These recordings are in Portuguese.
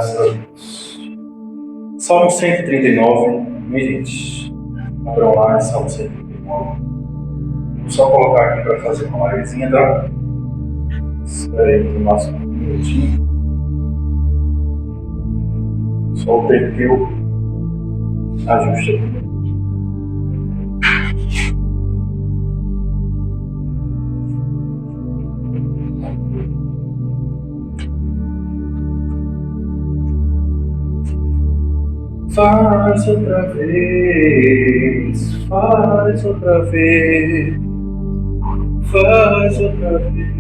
Graças a Deus. Salmo 139, minha gente. Abram lá em Salmo 139. Vou só colocar aqui para fazer uma livezinha, tá? Espera aí no máximo um minutinho. Só o tempo que eu ajusto aqui. Faz outra vez, faz outra vez, faz outra vez.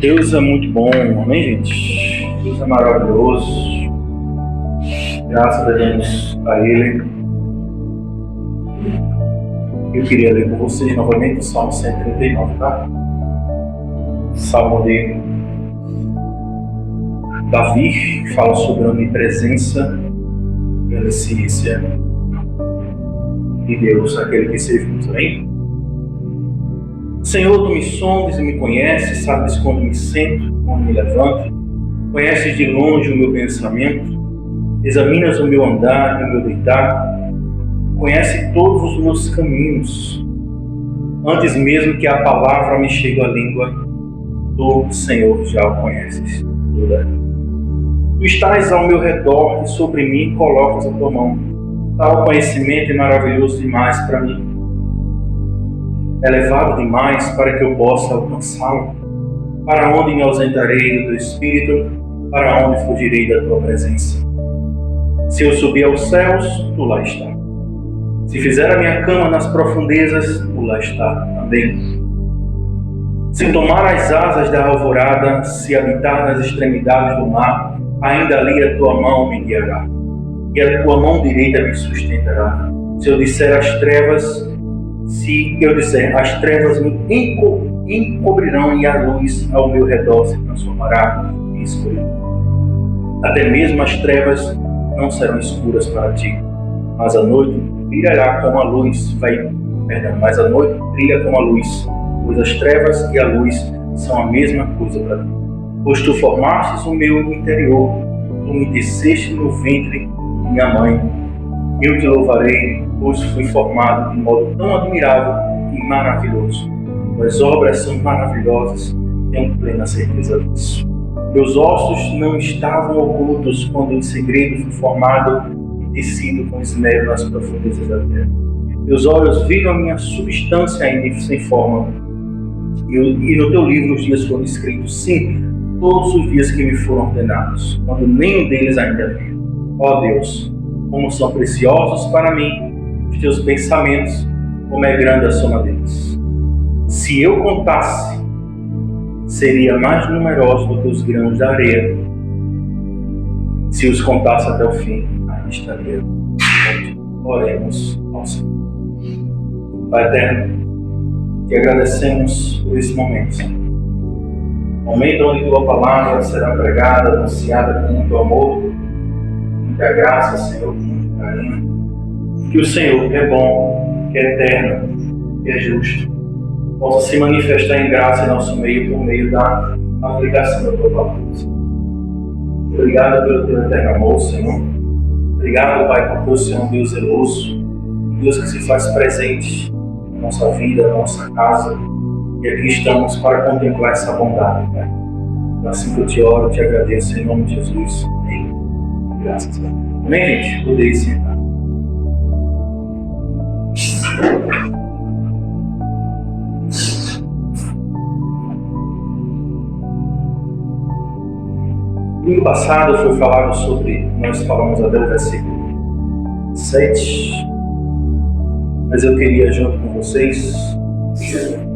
Deus é muito bom, amém, gente? Deus é maravilhoso. Graças a Deus a Ele. Eu queria ler com vocês novamente o Salmo 139, tá? Salmo de Davi, que fala sobre a onipresença e a onisciência de Deus, aquele que servimos, amém? Senhor, Tu me sondes e me conheces, sabes quando me sento, quando me levanto, conheces de longe o meu pensamento, examinas o meu andar e o meu deitar, conheces todos os meus caminhos, antes mesmo que a palavra me chegue à língua, Tu, Senhor, já o conheces toda. Tu estás ao meu redor e sobre mim colocas a Tua mão. Tal conhecimento é maravilhoso demais para mim. Elevado demais para que eu possa alcançá-lo. Para onde me ausentarei do Teu Espírito? Para onde fugirei da Tua presença? Se eu subir aos céus, Tu lá está. Se fizer a minha cama nas profundezas, Tu lá está também. Se tomar as asas da alvorada, se habitar nas extremidades do mar, ainda ali a Tua mão me guiará, e a Tua mão direita me sustentará. Se eu disser as trevas, as trevas me encobrirão e a luz ao meu redor se transformará em escuridão. Até mesmo as trevas não serão escuras para ti, mas a noite brilhará como a luz, mas a noite brilha como a luz, pois as trevas e a luz são a mesma coisa para ti. Pois Tu formastes o meu interior, Tu me teceste no ventre de minha mãe. Eu Te louvarei, pois fui formado de modo tão admirável e maravilhoso. Tuas obras são maravilhosas, tenho plena certeza disso. Meus ossos não estavam ocultos quando em segredo fui formado e tecido com esmero nas profundezas da terra. Meus olhos viram a minha substância ainda sem forma, e no Teu livro os dias foram escritos, sim, todos os dias que me foram ordenados, quando nenhum deles ainda havia. Ó Deus, como são preciosos para mim os Teus pensamentos, como é grande a soma deles. Se eu contasse, seria mais numeroso do que os grãos da areia. Se os contasse até o fim, aí estaria. Oremos ao Senhor. Pai eterno, Te agradecemos por esse momento, Senhor. Momento onde Tua palavra será pregada, anunciada com muito amor, muita graça, Senhor, com muito carinho. Que o Senhor, que é bom, que é eterno, que é justo, possa se manifestar em graça em nosso meio por meio da aplicação da Tua palavra, Senhor. Obrigado pelo Teu eterno amor, Senhor. Obrigado, Pai, porque o Senhor é um Deus zeloso, um Deus que se faz presente na nossa vida, na nossa casa. E aqui estamos para contemplar essa bondade, Pai. Assim que eu Te oro, Te agradeço em nome de Jesus. Amém. Graças a Deus. Amém, gente? Podeis sentar. Domingo passado foi falado sobre, nós falamos até o versículo 7, mas eu queria, junto com vocês,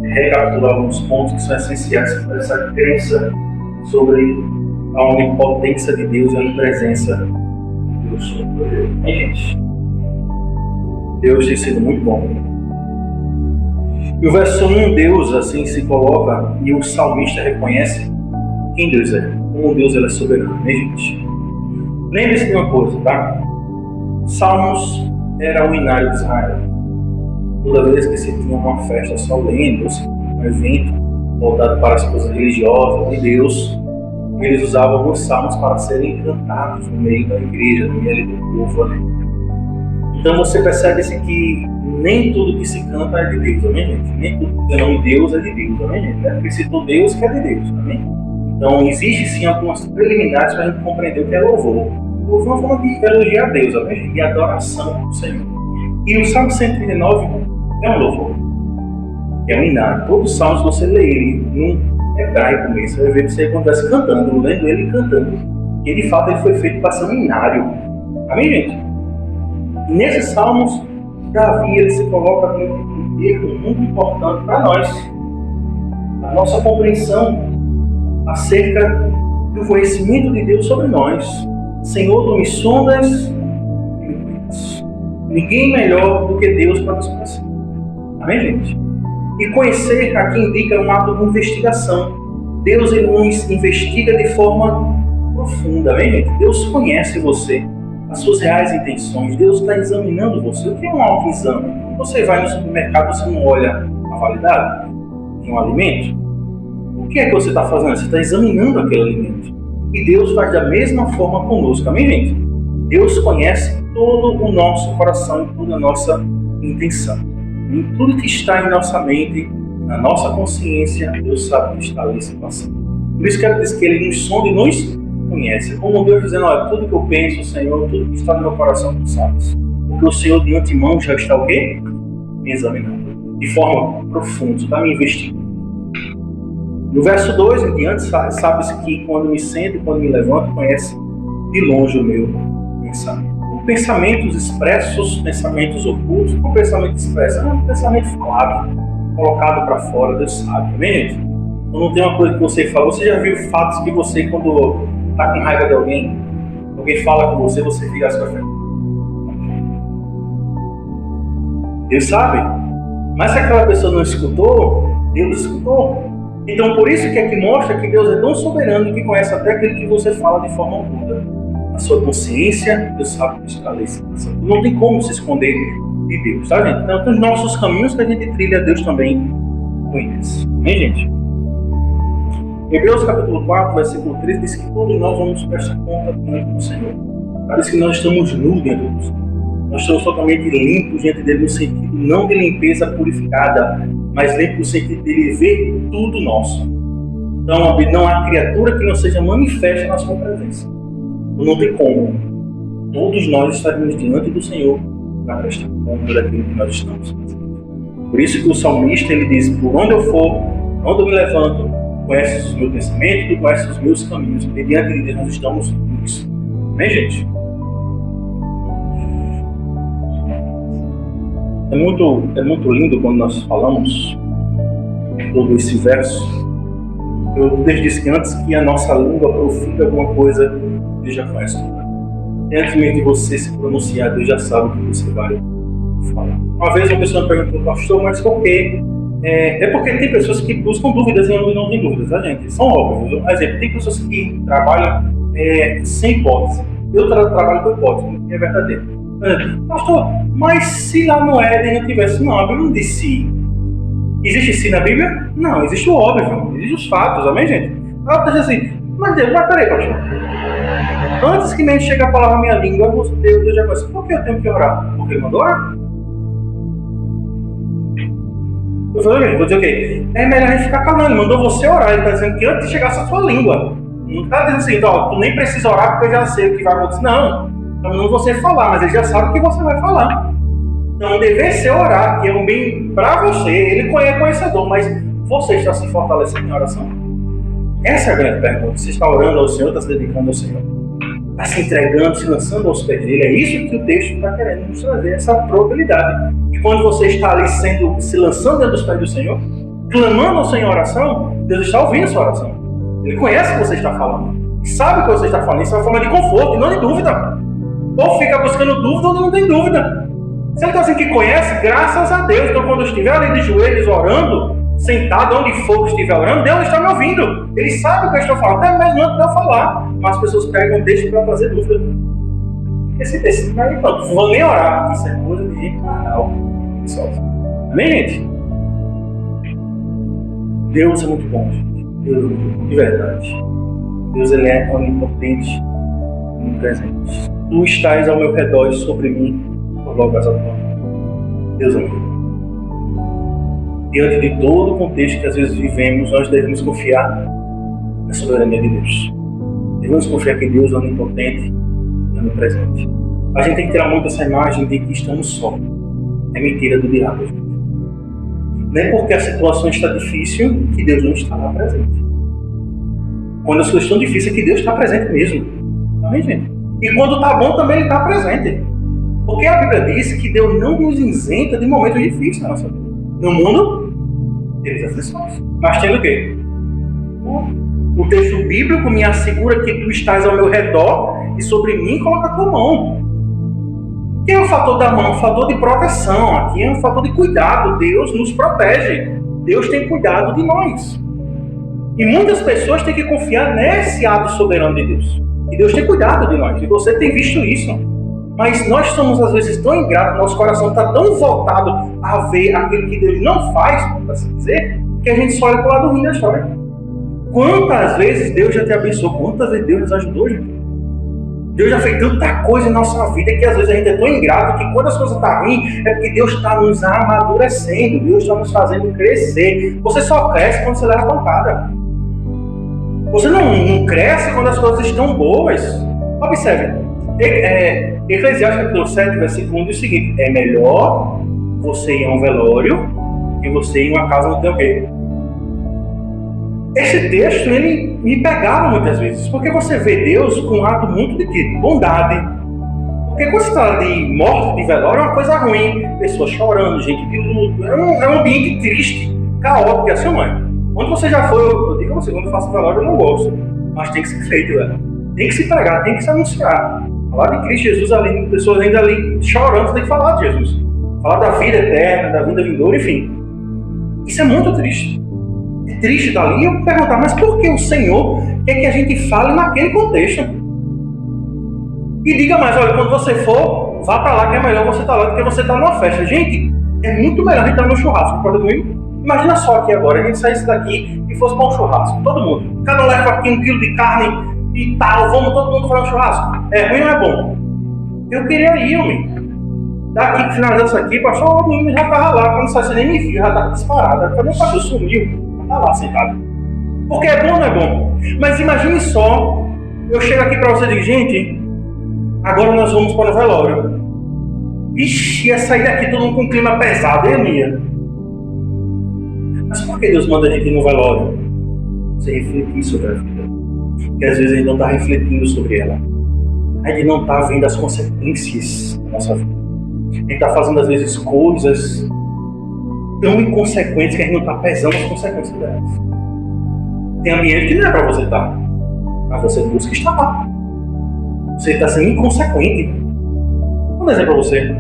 recapitular alguns pontos que são essenciais para essa crença sobre a onipotência de Deus e a onipresença de Deus sobre ele. Gente, Deus tem sido muito bom. E o verso 1, Deus assim se coloca e o salmista reconhece quem Deus é, como Deus ele é soberano, né, gente? Lembre-se de uma coisa, tá? Salmos era o hinário de Israel. Toda vez que se tinha uma festa solene, ou se tinha um evento voltado para as coisas religiosas de Deus, eles usavam os salmos para serem cantados no meio da igreja, no meio do povo ali. Então você percebe-se que nem tudo que se canta é de Deus, amém, gente? Nem tudo que é nome de Deus é de Deus, amém, gente? É porque citou Deus que é de Deus, amém? Então existe sim algumas preliminares para a gente compreender o que é louvor. Louvor é uma forma de elogiar a Deus, amém, gente? De adoração ao Senhor. E o Salmo 139 é um louvor, é um hinário. Todos os salmos você lê ele num hebraico mesmo, você vai ver você quando estivesse cantando, lendo ele e cantando. E de fato ele foi feito para ser um hinário, amém, gente? E nesses salmos, Davi ele se coloca dentro de um termo muito importante para nós, a nossa compreensão acerca do conhecimento de Deus sobre nós. Senhor, tu me sondas e me conheces. Ninguém melhor do que Deus para nos conhecer. Amém, gente? E conhecer aqui indica um ato de investigação. Deus ele nos investiga de forma profunda, amém, gente? Deus conhece você, as suas reais intenções. Deus está examinando você. O que é um autoexame? Quando você vai no supermercado, você não olha a validade de um alimento? O que é que você está fazendo? Você está examinando aquele alimento. E Deus faz da mesma forma conosco, amém, gente? Deus conhece todo o nosso coração e toda a nossa intenção. Em tudo que está em nossa mente, na nossa consciência, Deus sabe o que está ali se passando. Por isso que ela diz que Ele nos sonda e nos conhece. Como Deus dizendo, olha, tudo que eu penso, Senhor, tudo que está no meu coração, tu sabes. Porque o Senhor de antemão já está o quê? Me examinando. De forma profunda, está me investigando. No verso 2 em diante, sabe-se que quando me sento e quando me levanto, conhece de longe o meu pensamento. Pensamentos expressos, pensamentos ocultos, o pensamento expresso é um pensamento falado, colocado para fora, Deus sabe, amém, gente? Então não tem uma coisa que você fala. Você já viu fatos que você, quando está com raiva de alguém fala com você, você vira as costas. Deus sabe, mas se aquela pessoa não escutou, Deus escutou. Então por isso que aqui mostra que Deus é tão soberano que conhece até aquilo que você fala de forma oculta. A sua consciência, Deus sabe que está ali. Não tem como se esconder de Deus, tá, gente? Então, os nossos caminhos que a gente trilha, Deus também conhece. Amém, gente? Hebreus capítulo 4, versículo 13, diz que todos nós vamos prestar conta diante do Senhor. Parece que nós estamos nus diante do Senhor. Nós estamos totalmente limpos diante dele, no sentido não de limpeza purificada, mas limpo no sentido de ele ver tudo nosso. Então, não há criatura que não seja manifesta na sua presença. Não tem como. Todos nós estaremos diante do Senhor para prestar conta daquilo que nós estamos fazendo. Por isso que o salmista ele diz: por onde eu for, onde eu me levanto, conheces os meus pensamentos, tu conheces os meus caminhos. E diante de Deus nós estamos nisso. Amém, gente? É muito lindo quando nós falamos todo esse verso. Eu disse que antes que a nossa língua profira alguma coisa, Deus já conhece tudo. Antes mesmo de você se pronunciar, Deus já sabe o que você vai falar. Uma vez uma pessoa me perguntou: pastor, mas por quê? É porque tem pessoas que buscam dúvidas e não tem dúvidas, tá, gente? São óbvios. Por exemplo, tem pessoas que trabalham sem hipótese. Eu trabalho com hipótese, que é verdadeiro. Pastor, mas se lá no Éden não tivesse, não, a Bíblia não disse. Existe sim na Bíblia? Não, existe o óbvio, existe os fatos, amém, gente? Ela está dizendo assim: mas Deus, peraí, pastor. Antes que nem chegue a palavra na minha língua, Deus já vai. Por que eu tenho que orar? Porque ele mandou orar? Eu falei: vou dizer o quê? É melhor a gente ficar calado. Ele mandou você orar. Ele está dizendo que antes de chegar a sua língua. Não está dizendo assim: então, tu nem precisa orar porque eu já sei o que vai acontecer. Não. Está mandando você falar, mas ele já sabe o que você vai falar. Então, deve ser orar, que é um bem para você. Ele é conhecedor, mas você está se fortalecendo em oração? Essa é a grande pergunta. Você está orando ao Senhor, está se dedicando ao Senhor? está se entregando, se lançando aos pés dele. É isso que o texto está querendo nos trazer, essa probabilidade. E quando você está ali se lançando dentro dos pés do Senhor, clamando ao Senhor em oração, Deus está ouvindo a sua oração. Ele conhece o que você está falando, sabe o que você está falando. Isso é uma forma de conforto, não de dúvida. Ou fica buscando dúvida ou não tem dúvida. Se ele está dizendo que conhece, graças a Deus. Então quando eu estiver ali de joelhos orando, sentado onde for que estiver orando, Deus está me ouvindo. Ele sabe o que eu estou falando, até mesmo antes de eu falar. Mas as pessoas pegam deixam para trazer dúvida. Esse aí, pronto, não vou nem orar. Isso é coisa de gente carnal. Amém, gente? Deus é muito bom, gente. Deus é muito bom, de verdade. Deus, ele é onipotente, onipresente. Tu estás ao meu redor e sobre mim, colocas a tua mão. Deus é muito bom. Diante de todo o contexto que às vezes vivemos, nós devemos confiar na soberania de Deus. Devemos confiar que Deus é onipotente e onipresente. A gente tem que tirar muito essa imagem de que estamos só. É mentira do diabo, gente. Não é porque a situação está difícil que Deus não está lá presente. Quando as coisas estão difíceis é que Deus está presente mesmo. Amém, gente? E quando está bom também Ele está presente. Porque a Bíblia diz que Deus não nos isenta de momentos difíceis na nossa vida. No mundo, temos aflições. Mas tendo o quê? O texto bíblico me assegura que tu estás ao meu redor e sobre mim coloca a tua mão. Que é o fator da mão? O fator de proteção. Aqui é um fator de cuidado. Deus nos protege. Deus tem cuidado de nós. E muitas pessoas têm que confiar nesse ato soberano de Deus. E Deus tem cuidado de nós. E você tem visto isso. Mas nós somos às vezes tão ingratos, nosso coração está tão voltado a ver aquilo que Deus não faz, por assim dizer, que a gente só olha para o lado ruim da história. Quantas vezes Deus já te abençoou? Quantas vezes Deus nos ajudou, gente? Deus já fez tanta coisa em nossa vida que às vezes a gente é tão ingrato que quando as coisas estão ruins é porque Deus está nos amadurecendo, Deus está nos fazendo crescer. Você só cresce quando você leva pancada. Você não cresce quando as coisas estão boas. Observe. Eclesiastes capítulo 7, versículo 1 diz o seguinte: é melhor você ir a um velório que você ir a uma casa não tem o quê? Esse texto, ele me pegava muitas vezes, porque você vê Deus com um ato muito de quê? Bondade. Porque quando se fala de morte, de velório, é uma coisa ruim. Pessoas chorando, gente de luto. É um ambiente triste, caótico, assim, mãe. Onde você já foi, eu digo a você, quando eu faço velório eu não gosto. Mas tem que ser feito, velho. Tem que se pregar, tem que se anunciar. Falar de Cristo Jesus ali, pessoas ainda ali chorando, tem que falar de Jesus. Falar da vida eterna, da vida vindoura, enfim. Isso é muito triste. É triste dali eu perguntar, mas por que o Senhor quer que a gente fale naquele contexto? E diga mais, olha, quando você for, vá pra lá que é melhor você estar lá do que você estar numa festa. Gente, é muito melhor a gente estar no churrasco, concorda comigo? Imagina só aqui agora, a gente saísse daqui e fosse para um churrasco, todo mundo. Cada um leva aqui 1 quilo de carne e tal, vamos todo mundo fazer um churrasco. É ruim ou é bom? Eu queria ir, homem. Daqui, finalizando isso aqui, pastor, o menino já estava lá, quando saiu, você nem me viu, já estava disparado. Cadê o pastor? Sumiu. Está lá sentado. Porque é bom ou não é bom? Mas imagine só, eu chego aqui para você e digo, gente, agora nós vamos para o velório. Vixe, ia sair daqui todo mundo com um clima pesado, hein, minha? Mas por que Deus manda a gente ir no velório? Você refletir sobre a vida. Porque às vezes a gente não está refletindo sobre ela. A gente não está vendo as consequências da nossa vida. A gente está fazendo às vezes coisas tão inconsequentes que a gente não está pesando as consequências delas. Tem ambiente que não é para você estar, mas você busca estar lá. Você está sendo inconsequente. Vou dar um exemplo para você.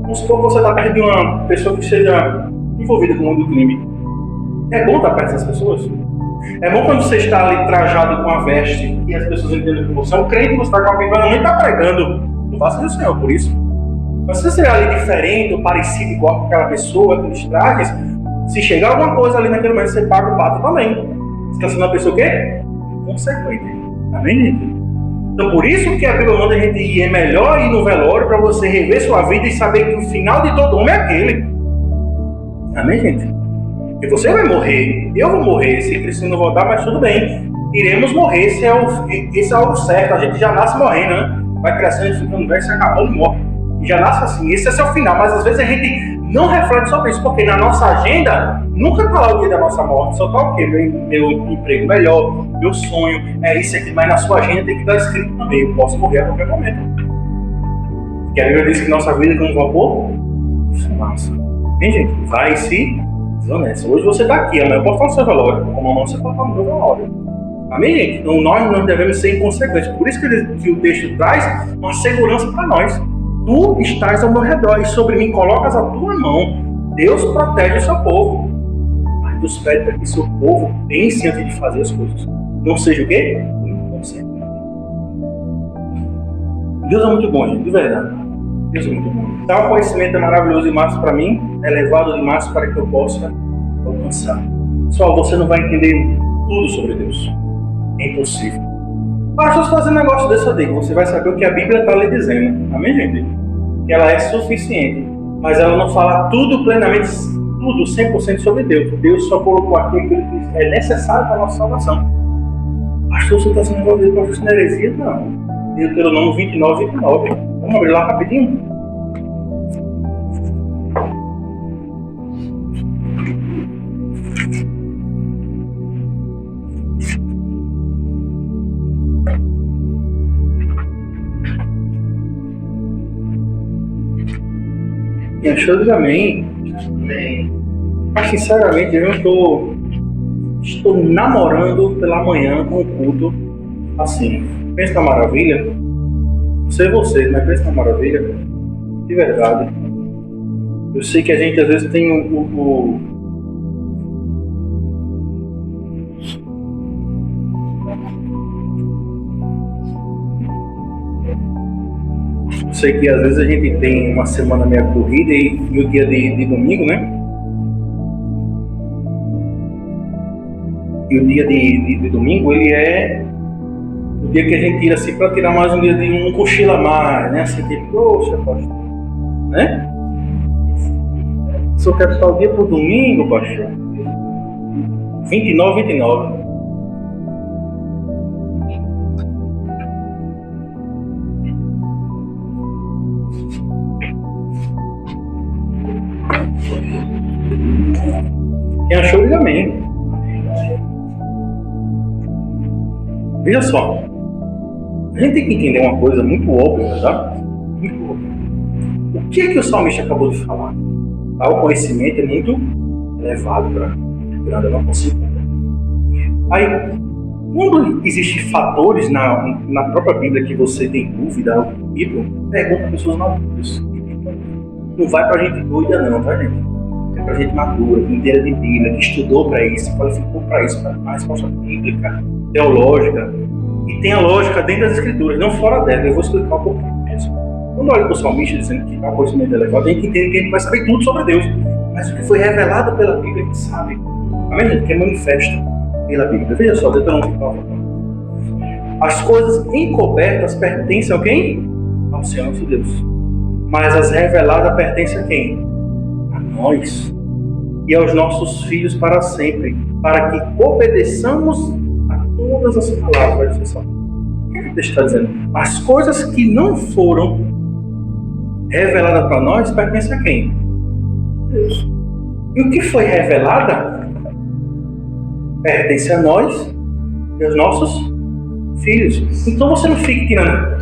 Vamos supor que você está perto de uma pessoa que seja envolvida com o mundo do crime. É bom estar perto dessas pessoas? É bom quando você está ali trajado com a veste e as pessoas entendem que você é um crente, você está com alguém que não está pregando. Não faça isso, Senhor, por isso. Mas se você estiver ali diferente ou parecido igual com aquela pessoa, aqueles trajes, se chegar alguma coisa ali naquele momento, você paga o pato também. Você está sendo uma pessoa o quê? Consequente. Amém, gente? Então por isso que a Bíblia manda a gente ir, é melhor ir no velório para você rever sua vida e saber que o final de todo homem é aquele. Amém, gente? E você vai morrer, eu vou morrer, se Cristo não voltar, mas tudo bem. Iremos morrer, esse é algo certo, a gente já nasce morrendo, né? Vai crescendo, ficando velho, se acabando e morre. E já nasce assim, esse é o final, mas às vezes a gente não reflete sobre isso, porque na nossa agenda nunca está lá o dia da nossa morte, só está o quê? Meu emprego melhor, meu sonho, é isso aqui, mas na sua agenda tem que estar escrito também, eu posso morrer a qualquer momento. Porque a Bíblia diz que nossa vida é como um vapor de fumaça. Bem, gente, vai se desonesta. Hoje você está aqui, amanhã eu posso falar no seu velório, como amanhã você pode falar no meu velório. Amém, gente? Então nós não devemos ser inconsequentes. Por isso que o texto traz uma segurança para nós. Tu estás ao meu redor e sobre mim colocas a tua mão. Deus protege o seu povo. Mas Deus pede para que o seu povo pense antes de fazer as coisas. Não seja o quê? Inconsequente. Deus é muito bom, gente, de verdade. Deus é muito bom. Tal conhecimento é maravilhoso demais para mim, é elevado demais para que eu possa alcançar. Só você não vai entender tudo sobre Deus. É impossível. Basta você fazer um negócio desse, eu digo, você vai saber o que a Bíblia está lhe dizendo. Amém, gente? Que ela é suficiente, mas ela não fala tudo plenamente, tudo 100% sobre Deus. Deus só colocou aqui aquilo que é necessário para a nossa salvação. Pastor, você está sendo envolvido com a heresia? Não. Deuteronômio 29, 29. Vamos abrir lá rapidinho. E achou de amém. Mas sinceramente eu estou namorando pela manhã com o culto assim. Pensa na maravilha. Não sei vocês, mas pensa na maravilha. De verdade. Eu sei que a gente às vezes tem Eu sei que às vezes a gente tem uma semana meio corrida e o dia de domingo, né? E o dia de domingo, ele é o dia que a gente tira assim para tirar mais um dia de um cochilo a mais, né? Assim, tipo, poxa, pastor, né? Só quero estar o dia pro domingo, pastor. 29, 29. Quem achou, diga amém. Veja só, a gente tem que entender uma coisa muito óbvia, tá? Muito óbvia. O que é que o salmista acabou de falar? Tá? O conhecimento é muito elevado para grande, eu não consigo. Aí, quando existem fatores na própria Bíblia que você tem dúvida, pergunta a pessoas maduras. Não vai pra gente doida não, tá, gente? É pra gente madura, que inteira de Bíblia, que estudou para isso, qualificou para isso, para uma resposta bíblica, teológica, e tem a lógica dentro das Escrituras, não fora dela. Eu vou explicar um pouquinho mesmo. Quando olha para o salmista dizendo que o conhecimento elevado, a gente entende que a gente vai saber tudo sobre Deus, mas o que foi revelado pela Bíblia a gente sabe. Amém, gente? Que é manifesto pela Bíblia. Veja só, Deuteronômio 29. As coisas encobertas pertencem a quem? Ao Senhor nosso Deus. Mas as reveladas pertencem a quem? A nós e aos nossos filhos para sempre, para que obedeçamos a todas as palavras. O que ele está dizendo? As coisas que não foram reveladas para nós pertencem a quem? Deus. E o que foi revelada pertence a nós e aos nossos filhos. Então você não fique tirando.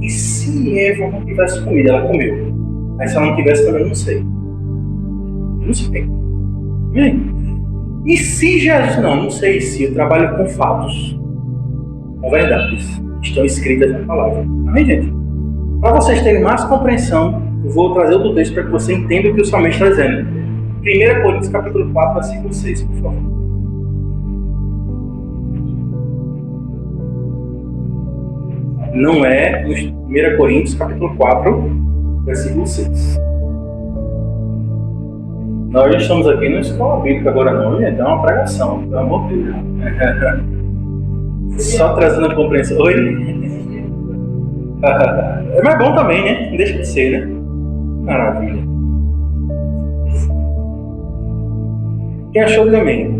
E se Eva não tivesse comido, ela comeu. Aí se ela não tivesse, também não sei. Não sei. E se Jesus... Não sei se. Eu trabalho com fatos. Com verdades. Estão escritas na palavra. Amém, gente? Para vocês terem mais compreensão, eu vou trazer outro texto para que você entenda o que o salmista está dizendo. 1 Coríntios capítulo 4, versículo 6, por favor. Não é 1 Coríntios capítulo 4, versículo 6. Nós estamos aqui na escola bíblica agora não, gente. É uma pregação, pelo amor de Deus. Só trazendo a compreensão. Oi? É bom também, né? Não deixa de ser, né? Maravilha. Quem achou também?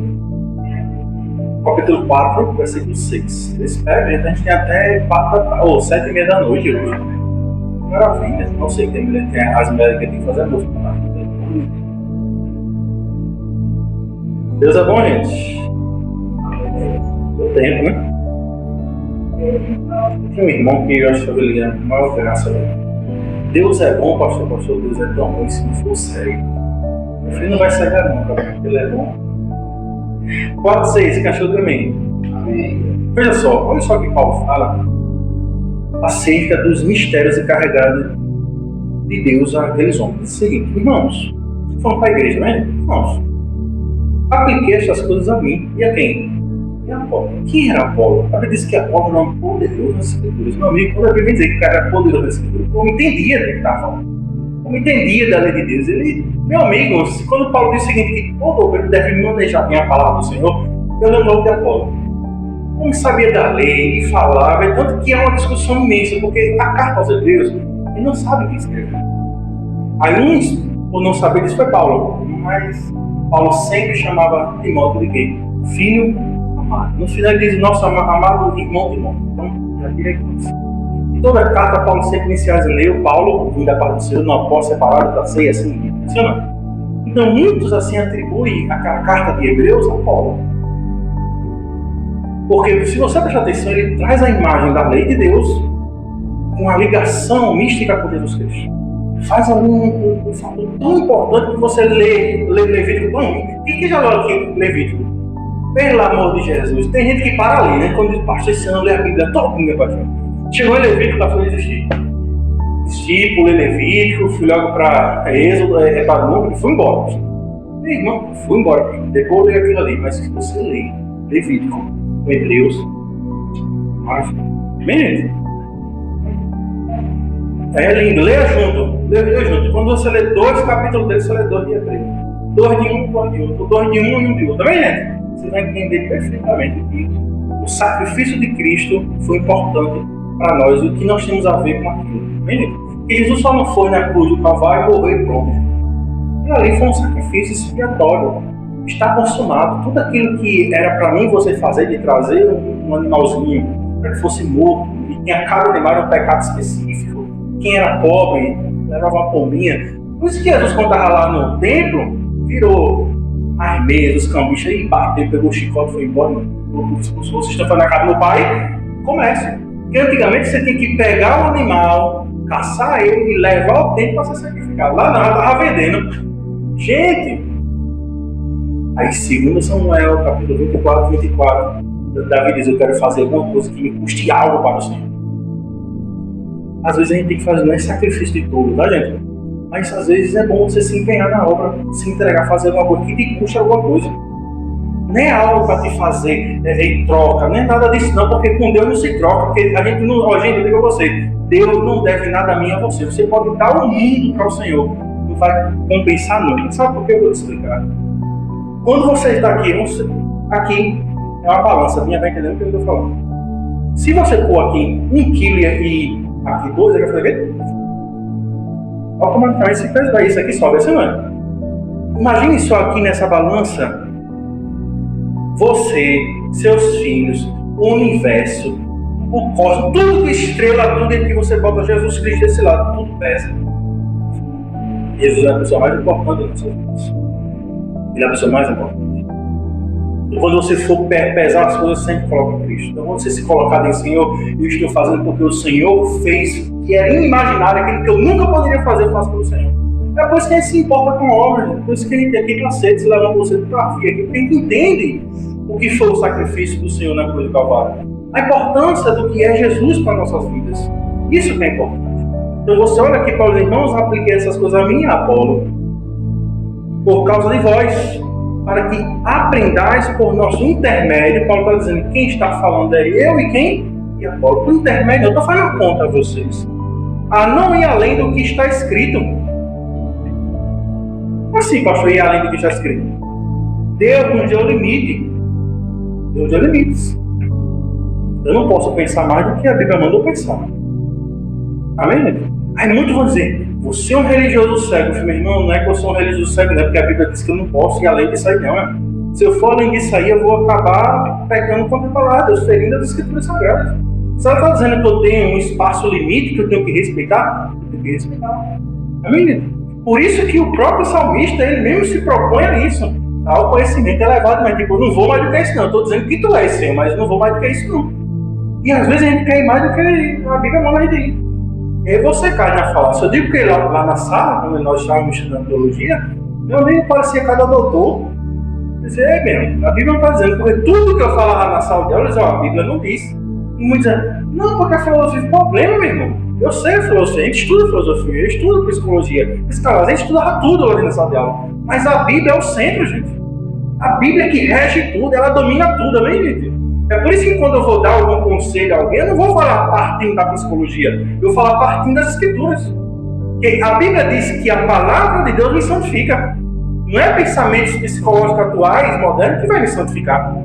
Capítulo 4, versículo 6. Espera, a gente tem até 7h30 da noite hoje. Maravilha. Não sei que tem as mulheres que tem que fazer a música. Deus é bom, gente. O tempo, né? Tem um irmão que eu acho que ele é maior graça. Deus é bom, pastor, Deus é tão bom. Se não for cego, meu filho não vai cegar não, cara, porque ele é bom. 4:6, cachorro também. Amém. Veja só, olha só o que Paulo fala acerca dos mistérios encarregados de Deus àqueles homens. É o seguinte, irmãos, falando para a igreja, né? Irmãos, apliquei estas coisas a mim e a quem? E a Apolo. Quem era Apolo? A Bíblia diz que Apolo era um poderoso nas Escrituras. Meu amigo, quando a Bíblia diz que o cara era poderoso nas Escrituras, eu entendia do que estava falando. Eu entendia da lei de Deus. Ele, meu amigo, quando Paulo diz o seguinte, que todo obreiro deve manejar bem a palavra do Senhor, eu lembro de Apolo. Como sabia da lei e falava, tanto que é uma discussão imensa, porque a carta aos Hebreus, ele não sabe o que escrever. Aí uns, por não saber disso, foi Paulo. Mas Paulo sempre chamava Timóteo de quê? Filho amado. No final ele diz, nosso amado irmão Timóteo. Então, já diria isso. Em toda a carta, Paulo sempre inicia dizendo, Paulo, vindo da parte do Senhor, não posso separar da ceia assim. Então, muitos assim atribuem a carta de Hebreus a Paulo. Porque se você prestar atenção, ele traz a imagem da lei de Deus com a ligação mística com Jesus Cristo. Faz ali um fator tão importante que você lê Levítico. Quem que já leu aqui Levítico? Pelo amor de Jesus. Tem gente que para ali, né? Quando diz, pastor, esse ano lê a Bíblia todo meu pastor. Chegou em Levítico, pastor, desistir. Desisti, lê Levítico, fui logo para Êxodo, para Número, e fui embora. Meu irmão, fui embora. Depois eu leio aquilo ali. Mas se você lê Levítico com Hebreus, bem, é lindo, leia junto. Quando você lê 2 capítulos dele, você lê 2 de Hebreus. 2 de um, 2 de outro. 2 de um e 1 de outro. Tá vendo, gente? Você vai entender perfeitamente que o sacrifício de Cristo foi importante para nós e o que nós temos a ver com aquilo. Tá vendo? Porque Jesus só não foi na cruz do Calvário e morreu e pronto. E ali foi um sacrifício expiatório. Está consumado. Tudo aquilo que era para mim você fazer, de trazer um animalzinho para que fosse morto, e tinha cada animal era um pecado específico. Quem era pobre levava uma pombinha. Por isso que Jesus, quando estava lá no templo, virou as mesas, os cambistas, e bateu, pegou o chicote e foi embora. Vocês estão fazendo a casa do pai? Comece. Porque antigamente você tinha que pegar um animal, caçar ele e levar ao templo para ser sacrificado. Lá não, estava vendendo. Gente! Aí, 2 Samuel, capítulo 24, Davi diz, eu quero fazer alguma coisa que me custe algo para o Senhor. Às vezes a gente tem que fazer, não é sacrifício de tudo, tá, gente? Mas às vezes é bom você se empenhar na obra, se entregar, fazer alguma coisa que te custe alguma coisa. Não é algo para te fazer em troca, não é nada disso não, porque com Deus não se troca, porque a gente não, gente, eu digo a você, Deus não deve nada a mim e a você. Você pode dar o mundo para o Senhor, não vai compensar nunca. Sabe por que eu vou te explicar? Quando você está aqui é uma balança, minha vai entendendo o que eu estou falando. Se você pôr aqui 1 quilo e aqui 2, ele vai fazer o quê? Automaticamente esse peso daí, isso aqui sobe, assim não é? Imagine só aqui nessa balança, você, seus filhos, o universo, o cosmos, tudo estrela, tudo em que você bota Jesus Cristo desse lado, tudo pesa. Jesus é a pessoa mais importante das nossas vidas. Ele é a pessoa mais importante. E quando você for pesar as coisas, sempre coloca Cristo. Então, quando você se colocar em Senhor, eu estou fazendo porque o Senhor fez, que era inimaginário, aquilo que eu nunca poderia fazer, eu faço pelo Senhor. É por isso que a gente se importa com a obra, por isso que a gente tem aqui cacete, se levanta você para vir aqui, porque a gente entende o que foi o sacrifício do Senhor na cruz do Calvário. A importância do que é Jesus para nossas vidas. Isso que é importante. Então você olha aqui para os irmãos, apliquei essas coisas a mim e a Apolo, por causa de vós, para que aprendais por nosso intermédio. Paulo está dizendo, quem está falando é eu e quem? E Apolo. Por intermédio, eu estou fazendo conta a vocês. A não ir além do que está escrito. Assim, pastor, ir além do que está escrito. Deus nos deu limite. Deus deu limites. Eu não posso pensar mais do que a Bíblia mandou pensar. Amém? Aí muitos vão dizer, você é um religioso cego. Meu irmão, não é que eu sou um religioso cego, não é porque a Bíblia diz que eu não posso ir além disso aí, não. É? Se eu for além disso aí, eu vou acabar pecando contra a palavra, ferindo as Escrituras Sagradas. Se ela está dizendo que eu tenho um espaço limite que eu tenho que respeitar, eu tenho que respeitar. Amém? Por isso que o próprio salmista, ele mesmo se propõe a isso. Ao conhecimento elevado, mas tipo, eu não vou mais do que isso não. Eu estou dizendo que tu és, Senhor, mas eu não vou mais do que isso não. E às vezes a gente quer ir mais do que a Bíblia manda a gente ir. E aí você cai na falácia. Eu digo que lá na sala, quando nós estávamos estudando teologia, meu amigo parecia cada doutor. Eu disse, mesmo, a Bíblia não está dizendo, porque tudo que eu falava na sala de aula, eu dizia, a Bíblia não diz. E muitos dizem, não, porque a filosofia é problema, meu irmão. Eu sei a filosofia, a gente estuda filosofia, eu estudo psicologia. A gente estudava tudo lá na sala de aula. Mas a Bíblia é o centro, gente. A Bíblia que rege tudo, ela domina tudo, amém, gente? É por isso que quando eu vou dar algum conselho a alguém, eu não vou falar partindo da psicologia, eu vou falar partindo das Escrituras. Porque a Bíblia diz que a palavra de Deus me santifica. Não é pensamentos psicológicos atuais, modernos, que vai me santificar.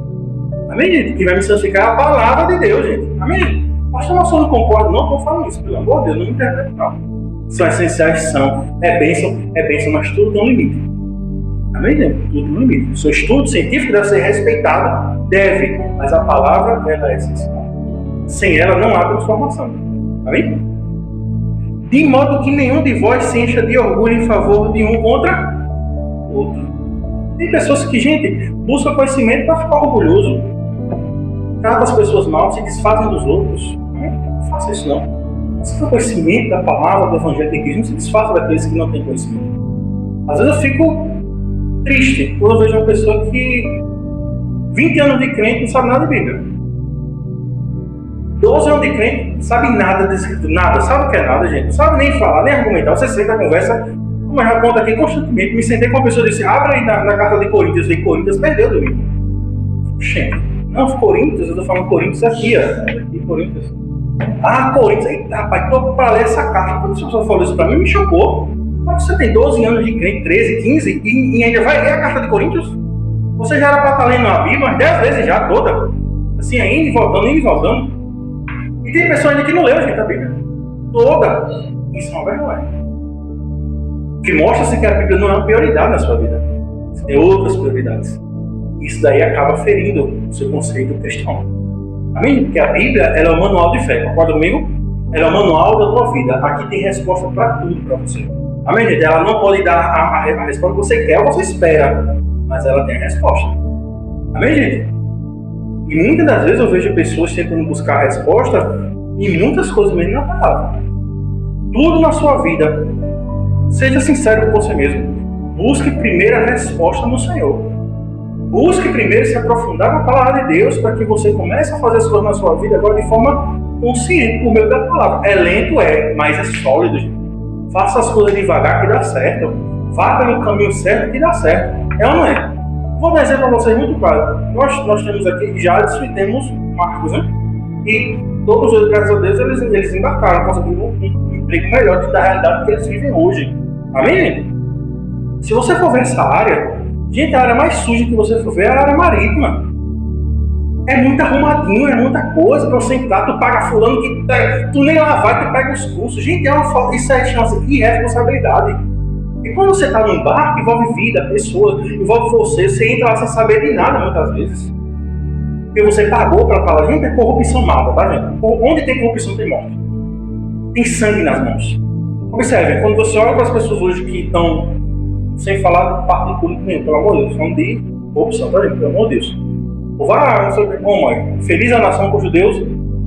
Amém, gente? Que vai me santificar é a palavra de Deus, gente. Amém? Pastor, eu não concordo, não estou falando isso, pelo amor de Deus, não me interprete, não. São essenciais, são. É bênção, mas tudo tem um limite. Amém, gente? Tudo tem um limite. O seu estudo científico deve ser respeitado, deve, mas a palavra, ela é essencial. Sem ela não há transformação. Amém? De modo que nenhum de vós se encha de orgulho em favor de um contra outro. Tem pessoas que, gente, buscam conhecimento para ficar orgulhoso. Trata as pessoas mal, se desfazem dos outros. Não faça isso não. Se for conhecimento da palavra, do evangelho de Cristo, não se desfaça daqueles que não têm conhecimento. Às vezes eu fico triste quando eu vejo uma pessoa que 20 anos de crente não sabe nada de Bíblia. 12 anos de crente não sabe nada de escritura, nada. Sabe o que é nada, gente? Não sabe nem falar, nem argumentar. Você senta a conversa, como eu já conto aqui constantemente, me sentei com uma pessoa e disse, abre aí na carta de Coríntios, e Coríntios perdeu do mim. Gente, não, Coríntios, eu tô falando Coríntios aqui, ó. Aqui, Coríntios. Ah, Coríntios, eita, rapaz, tô para ler essa carta. Quando a pessoa falou isso para mim, me chocou. Mas você tem 12 anos de crente, 13, 15, e ainda vai ler a carta de Coríntios? Você já era para estar lendo a Bíblia umas 10 vezes já, toda. Assim, indo e voltando, indo e voltando. E tem pessoas ainda que não leu, gente, a Bíblia. Toda. Isso é uma vergonha. Que mostra-se que a Bíblia não é uma prioridade na sua vida. Você tem outras prioridades. Isso daí acaba ferindo o seu conceito cristão. Amém? Porque a Bíblia, ela é um manual de fé. Concorda comigo? Ela é um manual da tua vida. Aqui tem resposta para tudo para você. Amém, gente? Ela não pode dar a resposta que você quer ou você espera. Mas ela tem a resposta. Amém, gente? E muitas das vezes eu vejo pessoas tentando buscar a resposta em muitas coisas mesmo na palavra. Tudo na sua vida. Seja sincero com você mesmo. Busque primeiro a resposta no Senhor. Busque primeiro se aprofundar na palavra de Deus para que você comece a fazer as coisas na sua vida agora de forma consciente por meio da palavra. É lento, mas é sólido, gente. Faça as coisas devagar que dá certo. Vá pelo caminho certo que dá certo. É ou não é? Vou dar exemplo para vocês muito claro. Nós temos aqui Jadson e temos Marcos, né? E todos os dois, graças a Deus, eles embarcaram, conseguiram um emprego melhor da realidade que eles vivem hoje. Amém, gente? Se você for ver essa área, gente, a área mais suja que você for ver é a área marítima. É muito arrumadinho, é muita coisa pra você entrar, tu paga fulano que tu nem lá vai, tu pega os cursos. Gente, isso é chance de irresponsabilidade. E quando você está num barco, envolve vida, pessoas, envolve você entra lá sem saber de nada muitas vezes. Porque você pagou para falar, gente, é corrupção mata, tá, gente? Onde tem corrupção tem morte. Tem sangue nas mãos. Observe, quando você olha para as pessoas hoje que estão, sem falar de partido político nenhum, pelo amor de Deus, falando de corrupção, tá, gente? Pelo amor de Deus. Ou vai, não sei o que, mãe, feliz a nação com os judeus,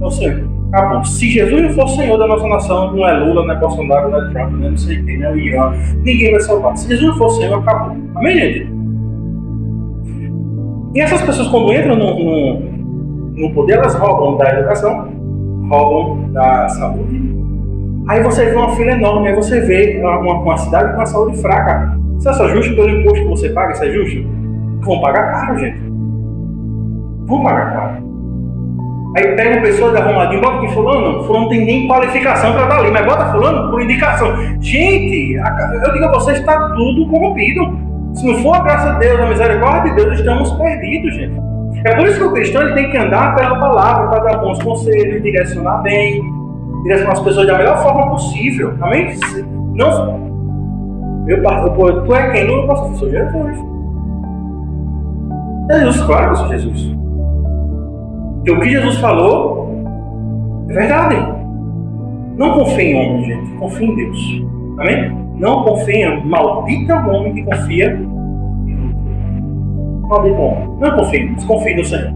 é o Senhor. Acabou. Se Jesus não for Senhor da nossa nação, não é Lula, não é Bolsonaro, não é Trump, não é não sei quem, não é o Irã, ninguém vai salvar. Se Jesus não for Senhor, acabou. Amém, gente? E essas pessoas, quando entram no poder, elas roubam da educação, roubam da saúde. Aí você vê uma fila enorme, aí você vê uma cidade com a saúde fraca. Isso é justo pelo imposto que você paga? Isso é justo? Vão pagar caro, gente. Vão pagar caro. Aí pega uma pessoa da arrumadinho, bota aqui fulano não tem nem qualificação para estar ali, mas bota fulano por indicação. Gente, eu digo a vocês, está tudo corrompido. Se não for a graça de Deus, a misericórdia de Deus, estamos perdidos, gente. É por isso que o cristão ele tem que andar pela palavra, para dar bons conselhos, direcionar bem, direcionar as pessoas da melhor forma possível. Amém? Não, tu é quem? Não, eu posso ser Jesus. É Jesus, claro que eu sou Jesus. Porque o que Jesus falou é verdade. Não confie em homem, gente. Confie em Deus. Amém? Não confia, maldito é o homem que confia. Maldito homem. Não confie, desconfie no Senhor.